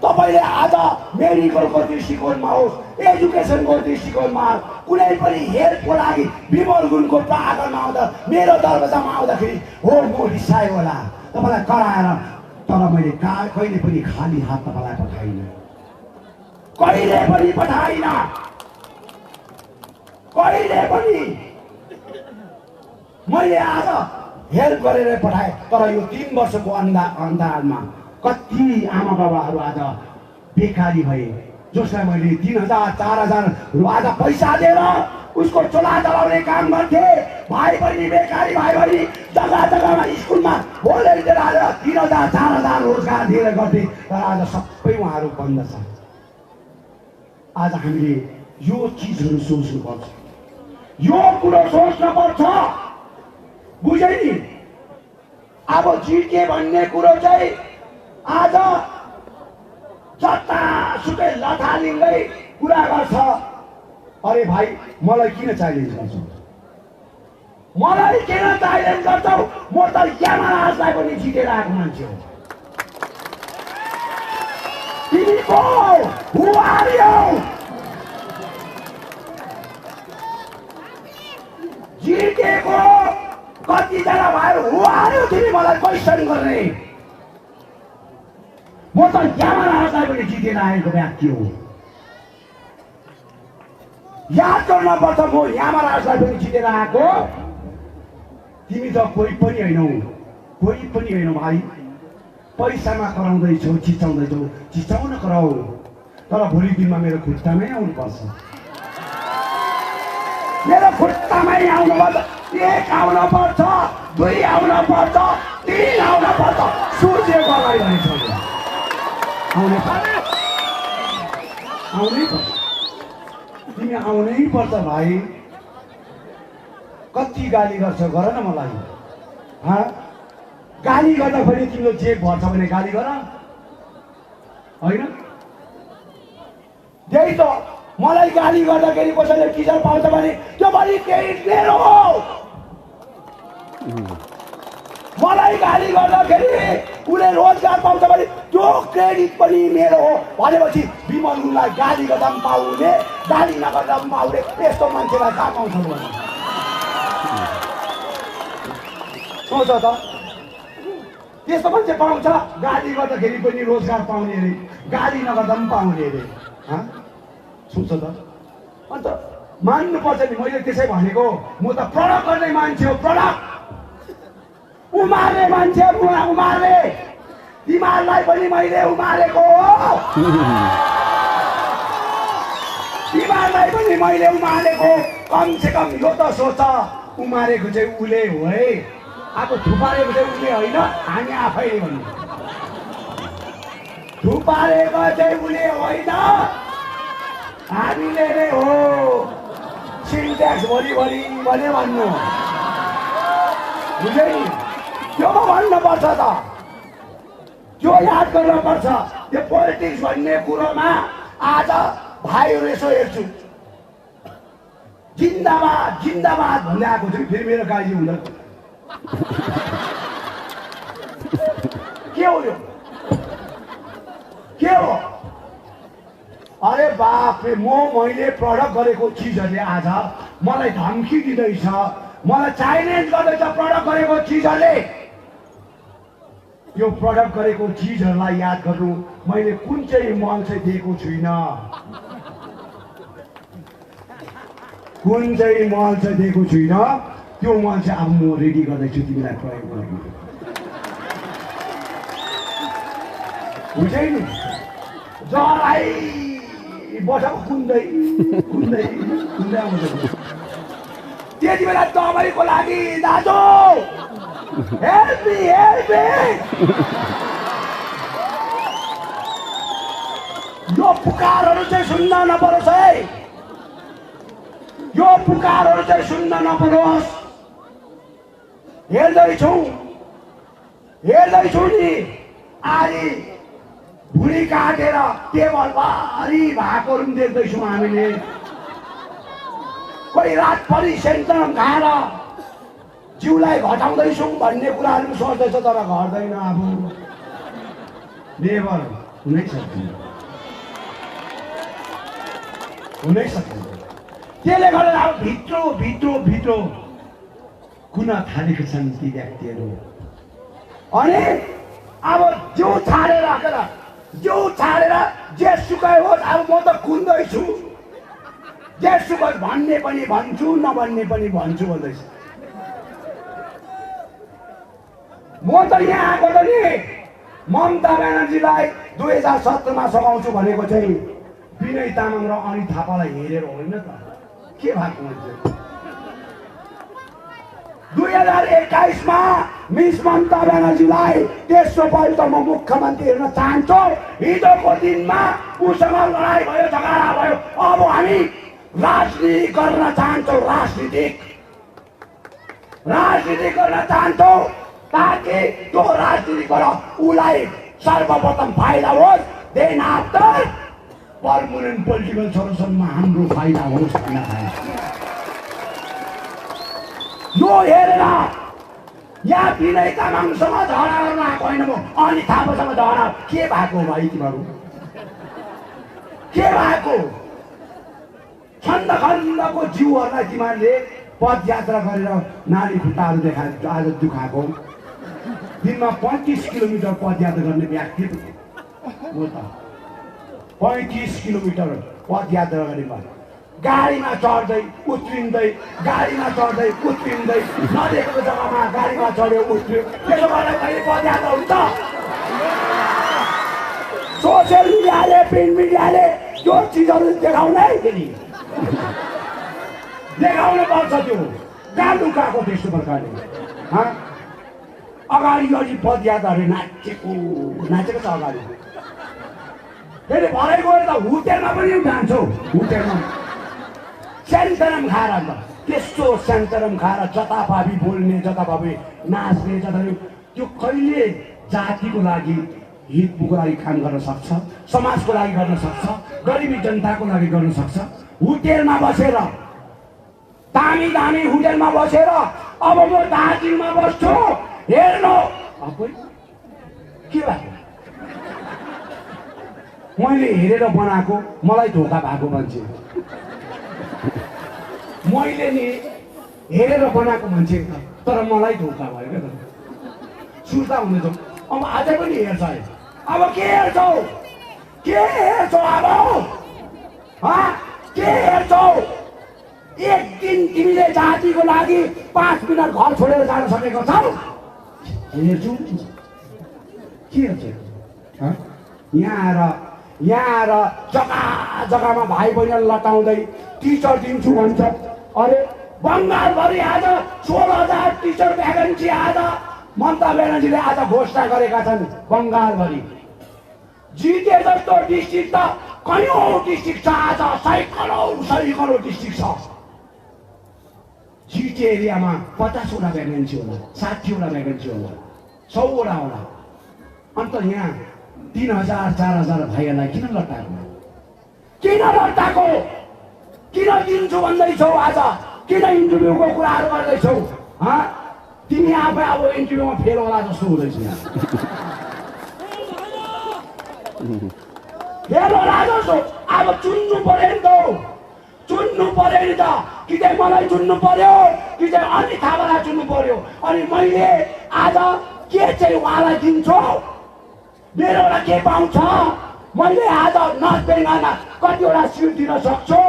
तपाईँले आज मेडिकलको दृष्टिकोणमा होस्, एजुकेसनको दृष्टिकोणमा कुनै पनि हेल्पको लागि विमल गुरुङको प्राङ्गणमा आउँदा, मेरो दरवाजामा आउँदाखेरि हो म रिसायो होला, तपाईँलाई कराएर तर मैले कहिले पनि खाली हात तपाईँलाई पठाइनँ, कहिले पनि पठाइनँ, कहिले पनि। मैले आज हेल्प गरेर पठाएँ, तर यो 3 वर्षको अन्दाजमा कति आमा बाबाहरू आज बेकारी भए, जसलाई मैले 3000 4000 आज पैसा दिएर उसको चोला चलाउने काम गर्थे। भाइ बहिनी बेकारी भाइ बहिनी जग्गा जग्गामा स्कुलमा भोलिन्टियर आज 3000 4000 रोजगार दिएर गर्थे, तर आज सबै उहाँहरू बन्द छ। आज हामीले यो चिजहरू सोच्नुपर्छ, यो कुरो सोच्नुपर्छ, बुझे नि। अब जिके भन्ने कुरो चाहिँ आज जतासुकै लथालिँदै कुरा गर्छ। अरे भाइ, मलाई किन च्यालेन्ज गर्छौ? मलाई किन च्यालेन्ज गर्छौ? म त यमराजलाई पनि जितेर आएको मान्छे हो। तिमी को? हु आर यु? जितेको कतिजना भाइहरू हु आर यु? तिमी मलाई क्वेसन गर्ने। म त यमराजलाई पनि जितेर आएको व्यक्ति हो। याद गर्नुपर्छ, म यमराजलाई पनि जितेर आएको। तिमी त कोही पनि होइनौ, कोही पनि होइन भाइ। पैसामा कराउँदैछौ, चिचाउँदैछौ, चिचाउन कराऊ, तर भोलि दिनमा मेरो खुट्टामै आउनुपर्छ, मेरो खुट्टामै आउनुपर्छ। 1 आउन पर्छ, 2 आउन पर्छ, 3 आउन पर्छ। सूर्यको अगाडि भनेछ आउनै पर्छ, आउनै पर्छ, तिमी आउनै पर्छ भाइ। कति गाली गर्छ गर न मलाई। गाली गर्दाखेरि तिम्रो जेब भर्छ भने गाली गर, होइन? त्यही त, मलाई गाली गर्दाखेरि कसैले टिचर पाउँछ भने त्यो पनि क्रेडिट मेरो हो। मलाई गाली गर्दाखेरि उसले रोजगार पाउँछ भने त्यो क्रेडिट पनि मेरो हो। भनेपछि विमललाई गाली गर्दा पनि पाउने, गाली नगर्दा पनि पाउने, यस्तो मान्छेलाई कहाँ पाउँछ भने सोच त। त्यस्तो मान्छे पाउँछ, गाली गर्दाखेरि पनि रोजगार पाउने अरे, गाली नगर्दा पनि पाउने अरे। सोच त। अन्त मान्नुपर्छ नि, मैले त्यसै भनेको। म त प्रडक्ट गर्ने मान्छे हो, प्रडक्ट उमार्ने मान्छे, उमार्ने। तिमीहरूलाई पनि मैले उमारेको हो, तिमीहरूलाई पनि मैले उमारेको। कमसेकम यो त सोच, उमारेको चाहिँ उसले हो है, अब थुपारेको चाहिँ उसले होइन, हामी आफैले भन्नु। थुपारेको चाहिँ उसले होइन, हामीले नै हो। सिन्ट्याक्स भरिभरि भने भन्नु, बुझ्यो नि? त्यो भन्नुपर्छ त, त्यो याद गर्नुपर्छ। यो पोलिटिक्स भन्ने कुरोमा आज भाइहरू यसो हेर्छु, जिन्दाबाद जिन्दाबाद भन्दै आएको छु। फेरि मेरो गाली हुँदैन। के हो यो? के हो? अरे बाप रे, मैले प्रडक्ट गरेको चिजहरूले आज मलाई धम्की दिँदैछ, मलाई च्यालेन्ज गर्दैछ। प्रडक्ट गरेको चिजहरूले, यो प्रडक्ट गरेको चिजहरूलाई याद गर्नु। मैले कुन चाहिँ मल चाहिँ दिएको छुइनँ, कुन चाहिँ मल चाहिँ दिएको छुइनँ, त्यो मल चाहिँ अब म रेडी गर्दैछु तिमीलाई प्रयोग गर्नु। बुझ्यौ नि? जराई बसाउ कुन्दै कुन्दै कुन्दै आउँछ। त्यति बेला तपाईँको लागि दाजु हेल्प मी, हेल्प मी। यो पुकारहरू चाहिँ सुन्न नपरोस् है, यो पुकारहरू चाहिँ सुन्न नपरोस्। हेर्दैछौँ नि, आली भुँडी काटेर टेबल भारी भएकोहरू पनि देख्दैछौँ हामीले। कोही रातभरि सेन्टरम खाएर जिउलाई घटाउँदैछौँ भन्ने कुराहरू पनि सोच्दैछ, तर घट्दैन। अब नेभर, हुनै सक्दैन, हुनै सक्दैन। त्यसले गर्दा अब भित्र भित्र भित्र कुन थालेका छन् ती व्यक्तिहरू। अनि अब जिउ छाडेर राखेर जिउ छाडेर जेसुकै होस् अब म त कुन्दैछु जेसुकै भन्ने पनि भन्छु नभन्ने पनि भन्छु भन्दैछ। म त यहाँ आएको त नि ममता ब्यानर्जीलाई 2017मा सघाउँछु भनेको चाहिँ विनय तामाङ र अनित थापालाई हेरेर होइन त के भएको मान्छे 2021मा मिस ममता ब्यानर्जीलाई तेस्रो पल्ट म मुख्यमन्त्री हेर्न चाहन्छु। हिजोको दिनमा उसँग लडाइँ भयो झगडा भयो अब हामी राजनीति गर्न चाहन्छौँ राजनीति गर्न चाहन्छौँ ताकि त्यो राजनीतिबाट उसलाई सर्वप्रथम फाइदा होस् देन आफ्टर पर्मानेन्ट पोलिटिकल सल्युसनमा हाम्रो फाइदा होस् भन्न चाहन्छु। यो हेरेर यहाँ विनय तामाङसँग झगडा गर्न आएको होइन म अनि थापासँग झगडा के भएको भाइ तिमीहरू के भएको खण्ड खण्डको जिउहरूलाई तिमीहरूले पदयात्रा गरेर नाली खुट्टाहरू देखाएर आज दुखाएको दिनमा 35 किलोमिटर पदयात्रा गर्ने व्यक्ति हो त 35 किलोमिटर पदयात्रा गर्ने भयो गाडीमा चढ्दै उत्रिँदै गाडीमा चढ्दै उत्रिँदै नदेखेको जग्गामा गाडीमा चढ्यो उत्रियो त्यसो गर्दा कहिले पदयात्रा हुन्छ। सोसियल मिडियाले प्रिन्ट मिडियाले त्यो चिजहरू देखाउनै फेरि देखाउनु पर्छ त्यो कहाँ दुखाएको त्यस्तो प्रकारले अगाडि अघि पदयात्राहरू नाचेको छ अगाडि फेरि भरै गएर त होटेलमा पनि जान्छौ होटेलमा सेन्टरम खाएर अन्त त्यस्तो सेन्टरम खाएर जताभावी बोल्ने जताभावी नाच्ने जताभावी त्यो कहिले जातिको लागि हितको लागि काम गर्न सक्छ समाजको लागि गर्न सक्छ गरिबी जनताको लागि गर्न सक्छ। होटेलमा बसेर दामी दामी होटेलमा बसेर अब म दार्जिलिङमा बस्छु हेर्नु के भएको मैले हेरेर बनाएको मलाई धोका भएको मान्छे मैले नि हेरेर बनाएको मान्छे तर मलाई धोका भयो क्या त सुर्ता हुँदैछ। अब आज पनि हेर्छ अब के हेर्छौ अब के हेर्छौ एक दिन तिमीले जातिको लागि 5 मिनट घर छोडेर जान सकेको छौ हेर्छु के हेर्छ यहाँ आएर जग्गा जग्गामा भाइ बहिनीलाई लटाउँदै टिचर दिन्छु भन्छ। अरे बङ्गालभरि आज 16,000 टिचर भ्याकेन्सी आज ममता ब्यानर्जीले आज घोषणा गरेका छन् बङ्गालभरि। जिते जस्तो डिस्ट्रिक्ट त कयौं डिस्ट्रिक्ट छ आज सैकौं डिस्ट्रिक्ट छ। जिटे एरियामा 50वटा भ्याकेन्सी होला 60वटा भ्याकेन्सी होला 100वटा होला अन्त यहाँ 3,000 4,000 भाइहरूलाई किन लटाएको किन दिन्छु भन्दैछौ आज किन इन्टरभ्यूको कुराहरू गर्दैछौ तिमी आफै अब इन्टरभ्यूमा फेल होला जस्तो हुँदैछ यहाँ फेल होला जस्तो अब चुन्नु पर्यो नि त कि चाहिँ मलाई चुन्नु पर्यो कि चाहिँ अनि थापालाई चुन्नु पर्यो अनि मैले आज के चाहिँ उहाँलाई दिन्छु मेरोबाट के पाउँछ मैले आज नर्थ बेङ्गालमा कतिवटा सिट दिन सक्छु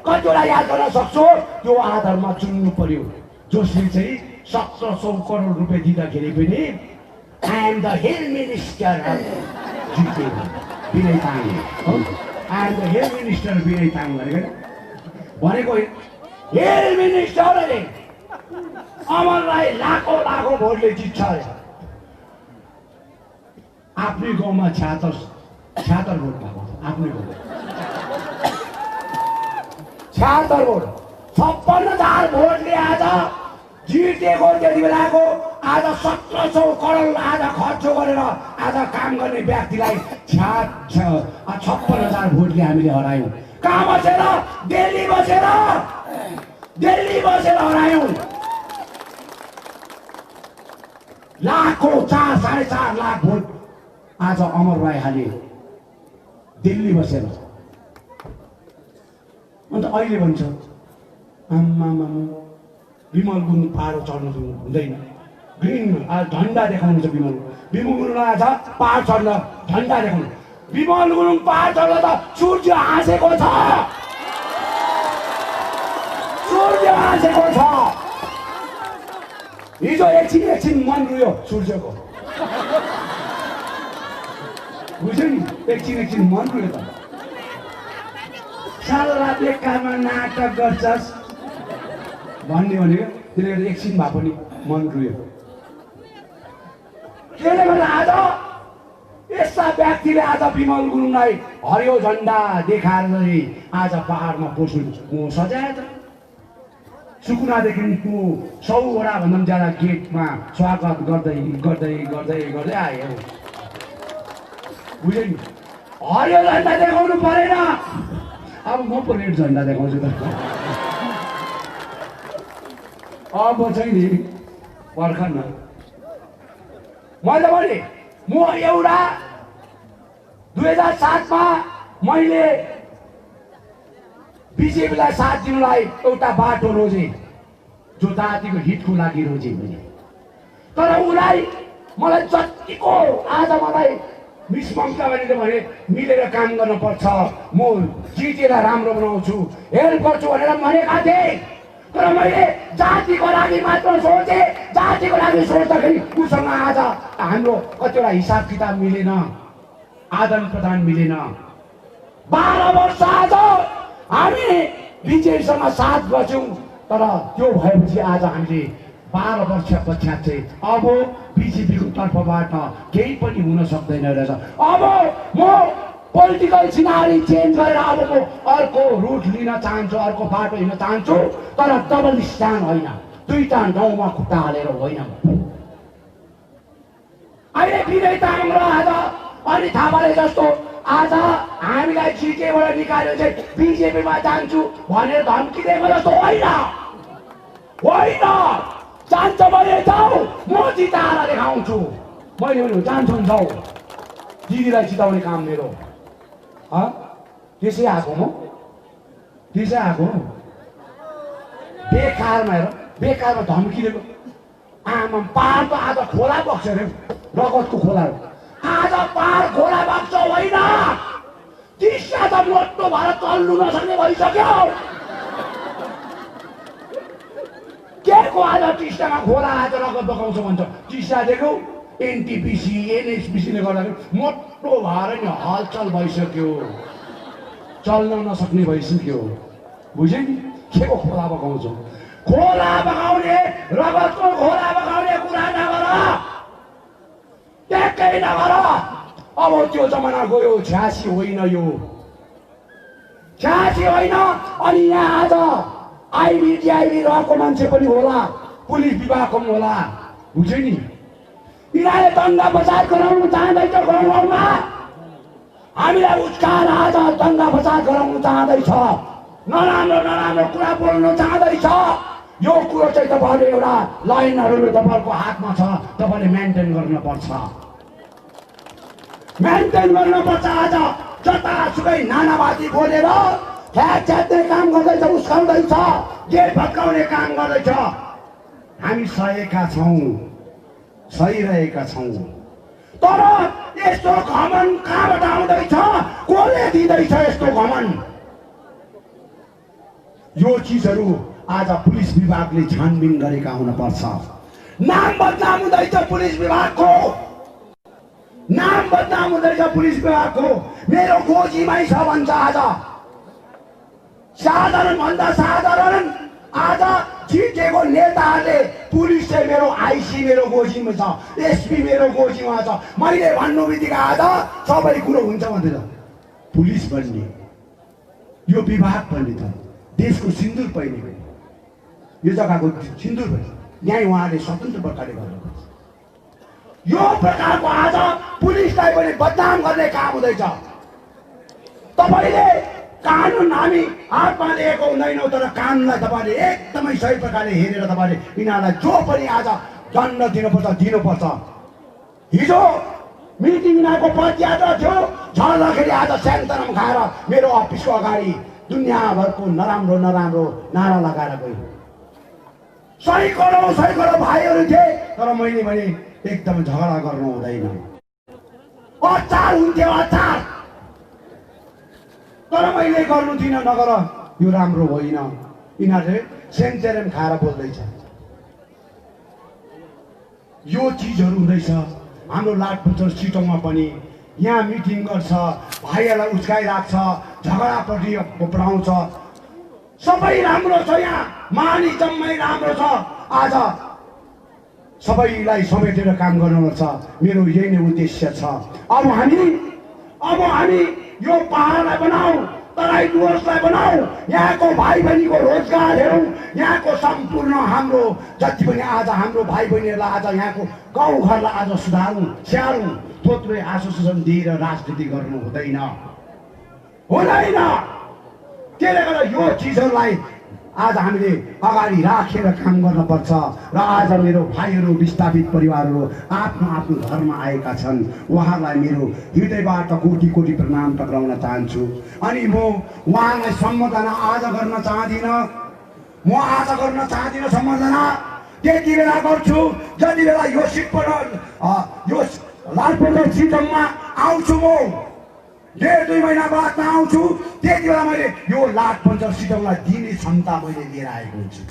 कतिवटा याद गर्न सक्छु त्यो आधारमा चुन्नु पर्यो जसले चाहिँ 1700 करोड रुपियाँ दिँदाखेरि पनि I am the hill minister Vinay Tamang I am the hill minister Vinay Tamang भनेको हिल मिनिस्टरले अमरलाई लाखौं भोटले जित्छ आफ्नै गाउँमा 76 भोट भएको आफ्नै गाउँमा 76 भोट 56,000 भोटले आज जितेको त्यति बेलाको आज 1700 करोड आज खर्च गरेर आज काम गर्ने व्यक्तिलाई 56,000 भोटले हामीले हरायौँ। कहाँ बसेर दिल्ली बसेर हरायौँ। लाखौं 4-4.5 लाख भोट आज अमर राई हाले दिल्ली बसेर अन्त अहिले भन्छ आम्मा विमल गुरुङ पारो चढ्नु हुँदैन ग्रिन झन्डा देखाउनु छ विमल गुरुङ आज पहाड चढ्न झन्डा देखाउनु। विमल गुरुङ पहाड चढ्दा त सूर्य हाँसेको छ, सूर्य हाँसेको छ। हिजो एकछिन मन रुयो सूर्यको, बुझ्यो नि, एकछिन मन रुयो त। साल रात एक काममा नाटक गर्छस् भन्ने भनेको त्यसले गर्दा एकछिन भए पनि मन रुयो। त्यसले गर्दा आज यस्ता व्यक्तिले आज विमल गुरुङलाई हरियो झन्डा देखाएर आज पहाडमा पस्नु सजाए त। सुकुनादेखि 100 वटा भन्दा ज्यादा गेटमा स्वागत गर्दै गर्दै गर्दै गर्दै आयो, बुझ्यो नि। हरियो झन्डा देखाउनु परेन, अब म पो रेड झन्डा देखाउँछु त। अब चाहिँ नि पर्खन न, मैले भने म एउटा 2007 मा मैले बिजेपीलाई साथ दिनुलाई एउटा बाटो रोजे, जो जातिको हितको लागि रोजे मैले। तर उसलाई मलाई जतिको आज मलाई मिस ममता बहिनीले भने मिलेर काम गर्नुपर्छ, म जितेर राम्रो बनाउँछु, हेल्प गर्छु भनेर भनेका थिए। तर मैले जातिको लागि मात्र सोचे, जातिको लागि सोच्दाखेरि उसँग आज हाम्रो कतिवटा हिसाब किताब मिलेन, आदान प्रदान मिलेन। 12 वर्ष आज हामी बिजेपीसँग साथ बस्यौँ, तर त्यो भएपछि आज हामीले 12 वर्ष पश्चात चाहिँ अब बिजेपीको तर्फबाट केही पनि हुन सक्दैन रहेछ। अब म पोलिटिकल सिनारी चेन्ज गरेर अब म अर्को रुट लिन चाहन्छु, अर्को बाटो हिँड्न चाहन्छु, तर डबल स्ट्यान्ड होइन, दुईटा नाउँमा खुट्टा हालेर होइन। अहिले विनय तामाङ र आज अनि थापाले जस्तो आज हामीलाई जिजेबाट निकाल्यो चाहिँ बिजेपीमा जान्छु भनेर धम्की दिएको जस्तो होइन, होइन। जान्छ भने जाऊ, म जिताएर देखाउँछु। मैले भने जान्छु नि जाऊ, दिदीलाई जिताउने काम मेरो। त्यसै आएको म, त्यसै आएको बेकारमा हेर, बेकारमा धम्की दिएको। आमा पहाड त आज खोला बग्छ अरे, रगतको खोला आज पहाड खोला बग्छ होइन, टिस्टा त मोटो भएर चल्नु नसक्ने भइसक्यो। के को आज टिस्टामा खोला आज रगत बगाउँछ भन्छ। टिस्टा देखौ एनटिपिसी एनएचपिसीले गर्दाखेरि मोटो भएर नि हलचल भइसक्यो, चल्न नसक्ने भइसक्यो, बुझ्यो नि। के को खोला बगाउँछौ, खोला बगाउने रगतको खोला बगाउने कुरा नगर, ट्याक्कै नगर। अब त्यो जमाना गयो, 86 होइन यो, 86 होइन। अनि यहाँ आज आइबी रहेको मान्छे पनि होला, पुलिस विभागको पनि होला, बुझ्यो नि। यिनीहरूले दङ्गा फसाद गराउनु चाहँदैछ गाउँमा, हामीलाई उस्काएर आज दङ्गा फसाद गराउनु चाहँदैछ, नराम्रो नराम्रो कुरा बोल्नु चाहँदैछ। यो कुरो चाहिँ तपाईँहरूले एउटा लाइनहरू तपाईँहरूको हातमा छ, तपाईँले मेन्टेन गर्नुपर्छ, मेन्टेन गर्नुपर्छ। आज जतासुकै नानावादी बोलेर च्यात्ने काम गर्दैछ, उस्काउँदैछ, गेट भत्काउने काम गर्दैछ। हामी सहेका छौँ, सही रहेका छौँ। तर यस्तो घमन कहाँबाट आउँदैछ, कसले दिँदैछ यस्तो घमन? यो चिजहरू आज पुलिस विभागले छानबिन गरेका हुनुपर्छ। नाम बदनाम हुँदैछ पुलिस विभागको, नाम बदनाम हुँदैछ पुलिस विभागको। मेरो गोजीमै छ भन्छ आज, साधारण भन्दा साधारण आज जितेको नेताहरूले पुलिस चाहिँ मेरो आइसी मेरो गोजीमा छ, एसपी मेरो गोजीमा छ। मैले भन्नु बित्तिकै आज सबै कुरो हुन्छ भन्दैछ। पुलिस बन्ने, यो विभाग बन्ने त देशको सिन्दुर पहिने, यो जग्गाको सिन्दुर पहिने, न्याय उहाँले स्वतन्त्र प्रकारले गर्नुपर्छ। यो प्रकारको आज पुलिसलाई पनि बदनाम गर्ने काम हुँदैछ। तपाईँले कानुन हामी हातमा लिएको हुँदैनौँ, तर कानुनलाई तपाईँले एकदमै सही प्रकारले हेरेर तपाईँले यिनीहरूलाई जो पनि आज दण्ड दिनुपर्छ, दिनुपर्छ। हिजो मिटिङ यिनीहरूको पदयात्रा थियो, झर्दाखेरि आज स्यान्तरम खाएर मेरो अफिसको अगाडि दुनियाँभरको नराम्रो नराम्रो नारा लगाएर गयो। सैकडौँ भाइहरू थिए, तर मैले भने एकदम झगडा गर्नु हुँदैन। अचार हुन्थ्यो अचार, तर मैले गर्नु दिन नगर, यो राम्रो होइन। यिनीहरूले सेन्चेरेम खाएर बोल्दैछ। यो चिजहरू हुँदैछ हाम्रो लाठपन्चर सिटोङमा पनि। यहाँ मिटिङ गर्छ, भाइहरूलाई उच्काइराख्छ, झगडापट्टि बढाउँछ। सबै राम्रो छ, यहाँ मानी जम्मै राम्रो छ। आज सबैलाई समेटेर काम गर्नुपर्छ, मेरो यही नै उद्देश्य छ। अब हामी यो पहाडलाई बनाऊ, तराई डुवर्सलाई बनाऊ, यहाँको भाइ बहिनीको रोजगार हेरौँ, यहाँको सम्पूर्ण हाम्रो जति पनि आज हाम्रो भाइ बहिनीहरूलाई आज यहाँको गाउँघरलाई आज सुधारौँ, स्याहारौँ। थोत्रै आश्वासन दिएर राजनीति गर्नु हुँदैन। त्यसले गर्दा यो चिजहरूलाई आज हामीले अगाडि राखेर काम गर्नुपर्छ। र आज मेरो भाइहरू विस्थापित परिवारहरू आफ्नो आफ्नो घरमा आएका छन्, उहाँहरूलाई मेरो हृदयबाट कोटि कोटि प्रणाम टक्राउन चाहन्छु। अनि म उहाँलाई सम्बोधना आज गर्न चाहदिनँ सम्बोधना त्यति बेला गर्छु जति बेला यो सिट यो लालपन्चर सिटमा आउँछु। म 1.5 महिना बादमा आउँछु, त्यति बेला मैले यो लाठपन्चर सिटौँलाई दिने क्षमता मैले लिएर आएको हुन्छु।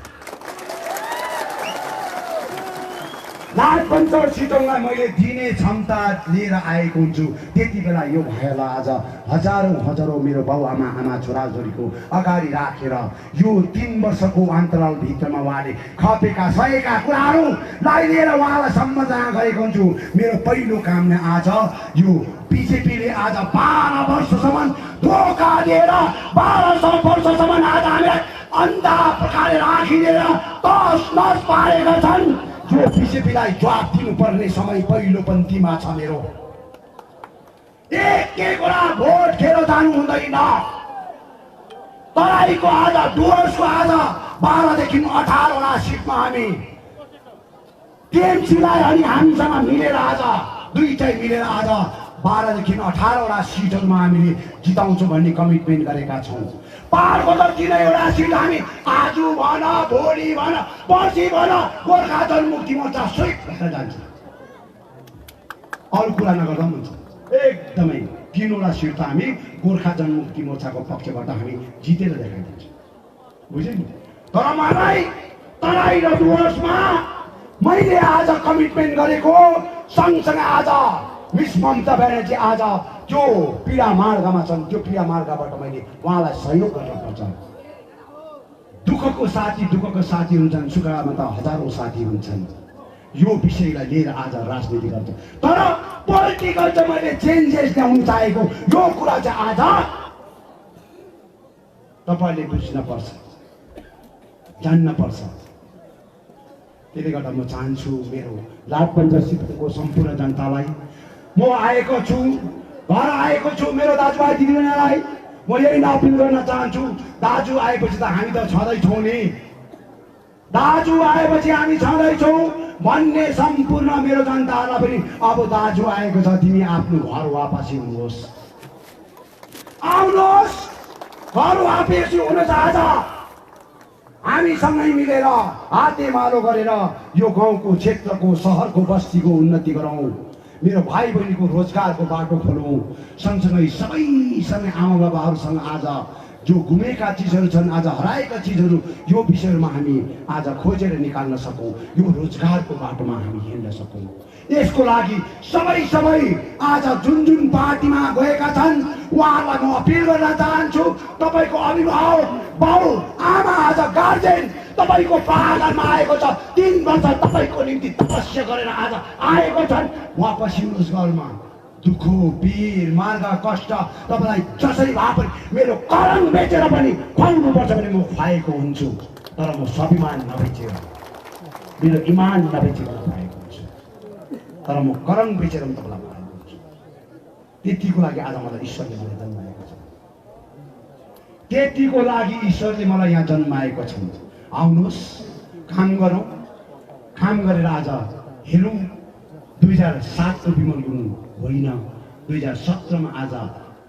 लाठपन्चर सिटौँलाई मैले दिने क्षमता लिएर आएको हुन्छु। त्यति बेला यो भाइहरूलाई आज हजारौँ मेरो बाउआमा आमा छोराछोरीको अगाडि राखेर यो 3 वर्षको अन्तरालभित्रमा उहाँले खपेका सहेका कुराहरूलाई लिएर उहाँलाई सम्बोधना गरेको हुन्छु। मेरो पहिलो काम नै आज यो बीजेपीले आज 12 वर्षसम्म धोका दिएर 1200 वर्षसम्म आज हामीलाई अन्धा प्रकारले राखिदिएर तस-नस पारेका छन्। जो बीजेपीलाई जवाब दिनुपर्ने समय पहिलो पन्थीमा छ मेरो। एकवटा भोट खेर जानु हुँदैन। तराईको आज डुवर्सको आज 12 देखि 18 वटा सिटमा हामी टिएमसीलाई अनि हामीसँग मिलेर आज दुईटै मिलेर आज 12 देखि 18 वटा सिटहरूमा हामीले जिताउँछौँ भन्ने कमिटमेन्ट गरेका छौँ। पहाडको त 3वटा सिट हामी आज भन, भोलि भन, पर्सि भन गोर्खा जनमुक्ति मोर्चा सहित भएर जान्छ। अरू कुरा नगर्दा पनि हुन्छ। एकदमै 3वटा सिट त हामी गोर्खा जनमुक्ति मोर्चाको पक्षबाट हामी जितेर देखाइदिन्छौँ। बुझ्यो नि? तर मलाई तराई र डुवर्समा मैले आज कमिटमेन्ट गरेको सँगसँगै आज मिस ममता ब्यानर्जी आज जो पीडा मार्गमा छन्, त्यो पीडा मार्गबाट मैले उहाँलाई सहयोग गर्नुपर्छ। दुःखको साथी हुन्छन्, सुखमा त हजारौँ साथी हुन्छन्। यो विषयलाई लिएर आज राजनीति गर्छ। तर पोलिटिकल चाहिँ मैले चेन्जेस ल्याउनु चाहेको यो कुरा चाहिँ आज तपाईँले बुझ्नुपर्छ, जान्नुपर्छ। त्यसले गर्दा म चाहन्छु मेरो लाठपन्चर सिटको सम्पूर्ण जनतालाई म आएको छु, घर आएको छु मेरो दाजुभाइ दिदीबहिनीलाई म यही अपिल गर्न चाहन्छु। दाजु आएपछि त हामी त छँदैछौँ नि, दाजु आएपछि हामी छँदैछौँ भन्ने सम्पूर्ण मेरो जनताहरूलाई पनि अब दाजु आएको छ, तिमी आफ्नो घर वापसी हुनुहोस्, आउनुहोस्, घर वापसी हुनुहोस्। आज हामीसँगै मिलेर हातेमालो गरेर यो गाउँको क्षेत्रको सहरको बस्तीको उन्नति गरौँ, मेरो भाइ बहिनीको रोजगारको बाटो खोलौँ। सँगसँगै सबैसँग आमा बाबाहरूसँग आज जो गुमेका चिजहरू छन्, आज हराएका चिजहरू, यो विषयमा हामी आज खोजेर निकाल्न सकौँ, यो रोजगारको बाटोमा हामी हिँड्न सकौँ। यसको लागि सबै आज जुन पार्टीमा गएका छन् उहाँहरूलाई म अपिल गर्न चाहन्छु। तपाईँको अभिभावक बाउ आमा आज गार्जेन तपाईँको पहाडमा आएको छ, 3 वर्ष तपाईँको निम्ति तपस्या गरेर आज आएको छन्, वापस हिँड्नुहोस् घरमा। दुःख पीर मार्ग कष्ट तपाईँलाई जसरी भए पनि मेरो करङ बेचेर पनि खुवाउनुपर्छ भने म खुवाएको हुन्छु। तर म स्वाभिमान नबेचेर, मेरो इमान नबेचेर खुवाएको हुन्छु। तर म करङ बेचेर पनि तपाईँलाई खुवाएको हुन्छु। त्यतिको लागि आज मलाई ईश्वरले मलाई जन्माएको छ, त्यतिको लागि ईश्वरले मलाई यहाँ जन्माएको छ। आउनुहोस्, काम गरौँ, काम गरेर आज हेरौँ। 2007को विमल गुरुङ होइन, 2017मा आज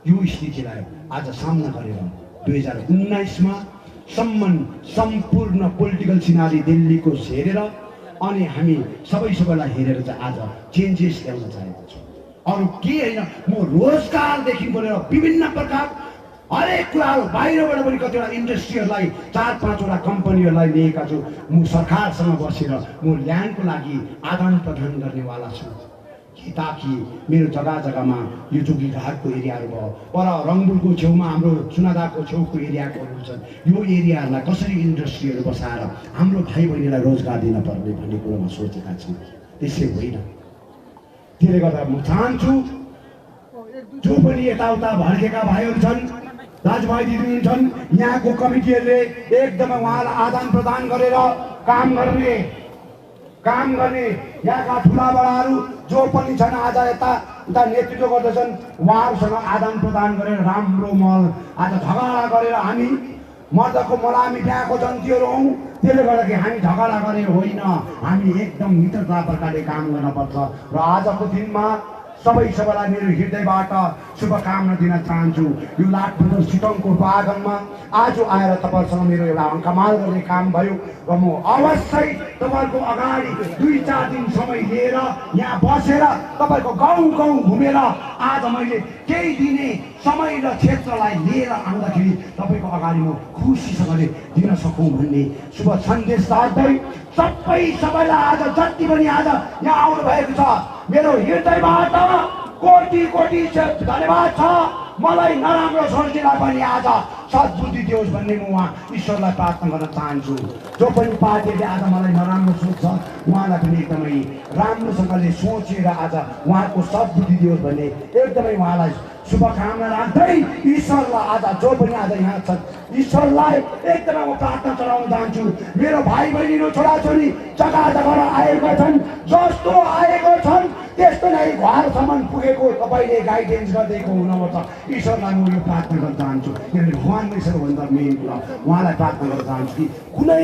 यो स्थितिलाई आज सामना गरेर 2019मा सम्पूर्ण पोलिटिकल सिनारी दिल्लीको हेरेर अनि हामी सबैलाई हेरेर चाहिँ आज चेन्जेस ल्याउन चाहेको छौँ। अरू के होइन, म रोजगारदेखि बोलेर विभिन्न प्रकार हरेक कुराहरू बाहिरबाट पनि कतिवटा इन्डस्ट्रीहरूलाई 4-5वटा कम्पनीहरूलाई लिएका छु। म सरकारसँग बसेर म ल्यान्डको लागि आदान प्रदान गर्नेवाला छु ताकि मेरो जग्गा-जग्गामा यो जोगीघाटको एरियाहरू भयो, पर रङबुलको छेउमा हाम्रो सुनादाको छेउको एरियाहरू छन्, यो एरियाहरूलाई कसरी इन्डस्ट्रीहरू बसाएर हाम्रो भाइ बहिनीलाई रोजगार दिन पर्ने भन्ने कुरोमा सोचेका छौँ। त्यसै होइन, त्यसले गर्दा म चाहन्छु जो पनि यताउता भड्केका भाइहरू छन्, दाजुभाइ दिदीबहिनी छन्, यहाँको कमिटीहरूले एकदमै उहाँलाई आदान प्रदान गरेर काम गर्ने यहाँका ठुला बडाहरू जो पनि छन् आज यता नेतृत्व गर्दछन् उहाँहरूसँग आदान प्रदान गरेर राम्रो मल आज झगडा गरेर हामी मर्दको मलामी बिहाको जन्तीहरू हौँ। त्यसले गर्दाखेरि हामी झगडा गरेर होइन, हामी एकदम मित्रता प्रकारले काम गर्नुपर्छ। र आजको दिनमा सबैलाई मेरो हृदयबाट शुभकामना दिन चाहन्छु। यो लाठबन्धन सिटङको आँगनमा आज आएर तपाईँहरूसँग मेरो एउटा कमाल गर्ने काम भयो र म अवश्य तपाईँहरूको अगाडि 2-4 दिन समय लिएर यहाँ बसेर तपाईँको गाउँ घुमेर आज मैले केही दिने समय र क्षेत्रलाई लिएर आउँदाखेरि तपाईँको अगाडि म खुसीसँगले दिन सकौँ भन्ने शुभ सन्देश सार्दै सबैलाई आज जति पनि आज यहाँ आउनु भएको छ मेरो हृदयबाट कोटी धन्यवाद छ। मलाई नराम्रो सोच्नेलाई पनि आज सद्बुद्धि दियोस् भन्ने म उहाँ ईश्वरलाई प्रार्थना गर्न चाहन्छु। जो पनि पार्टीले आज मलाई नराम्रो सोच्छ उहाँलाई पनि एकदमै राम्रोसँगले सोचेर आज उहाँको सद्बुद्धि दियोस् भन्ने एकदमै उहाँलाई शुभकामना राख्दै ईश्वरलाई आज जो पनि आज यहाँ छन् ईश्वरलाई एकदमै म प्रार्थना चढाउन चाहन्छु। मेरो भाइ बहिनी छोराछोरी जग्गा आएका छन्, जस्तो आएको छन् त्यस्तो नै घरसम्म पुगेको तपाईँले गाइडेन्स गरिदिएको हुनुपर्छ। ईश्वरलाई म यो प्रार्थना गर्न चाहन्छु, किनभने भगवान नै सबभन्दा मेन कुरा उहाँलाई प्रार्थना गर्न चाहन्छु कि कुनै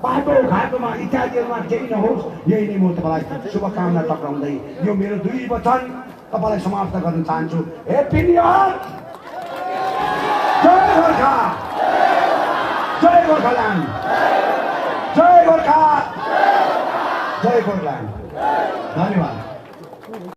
बाटो घाटोमा इत्यादिहरूमा केही नहोस्। यही नै म तपाईँलाई शुभकामना टक्राउँदै यो मेरो 2 वचन तपाईँलाई समाप्त गर्न चाहन्छु। हेप्पी न्यू इयर, जय गोर्खा, जय गोर्खाल्यान्ड, जय गोर्खा, जय गोर्खाल्यान्ड। धन्यवाद।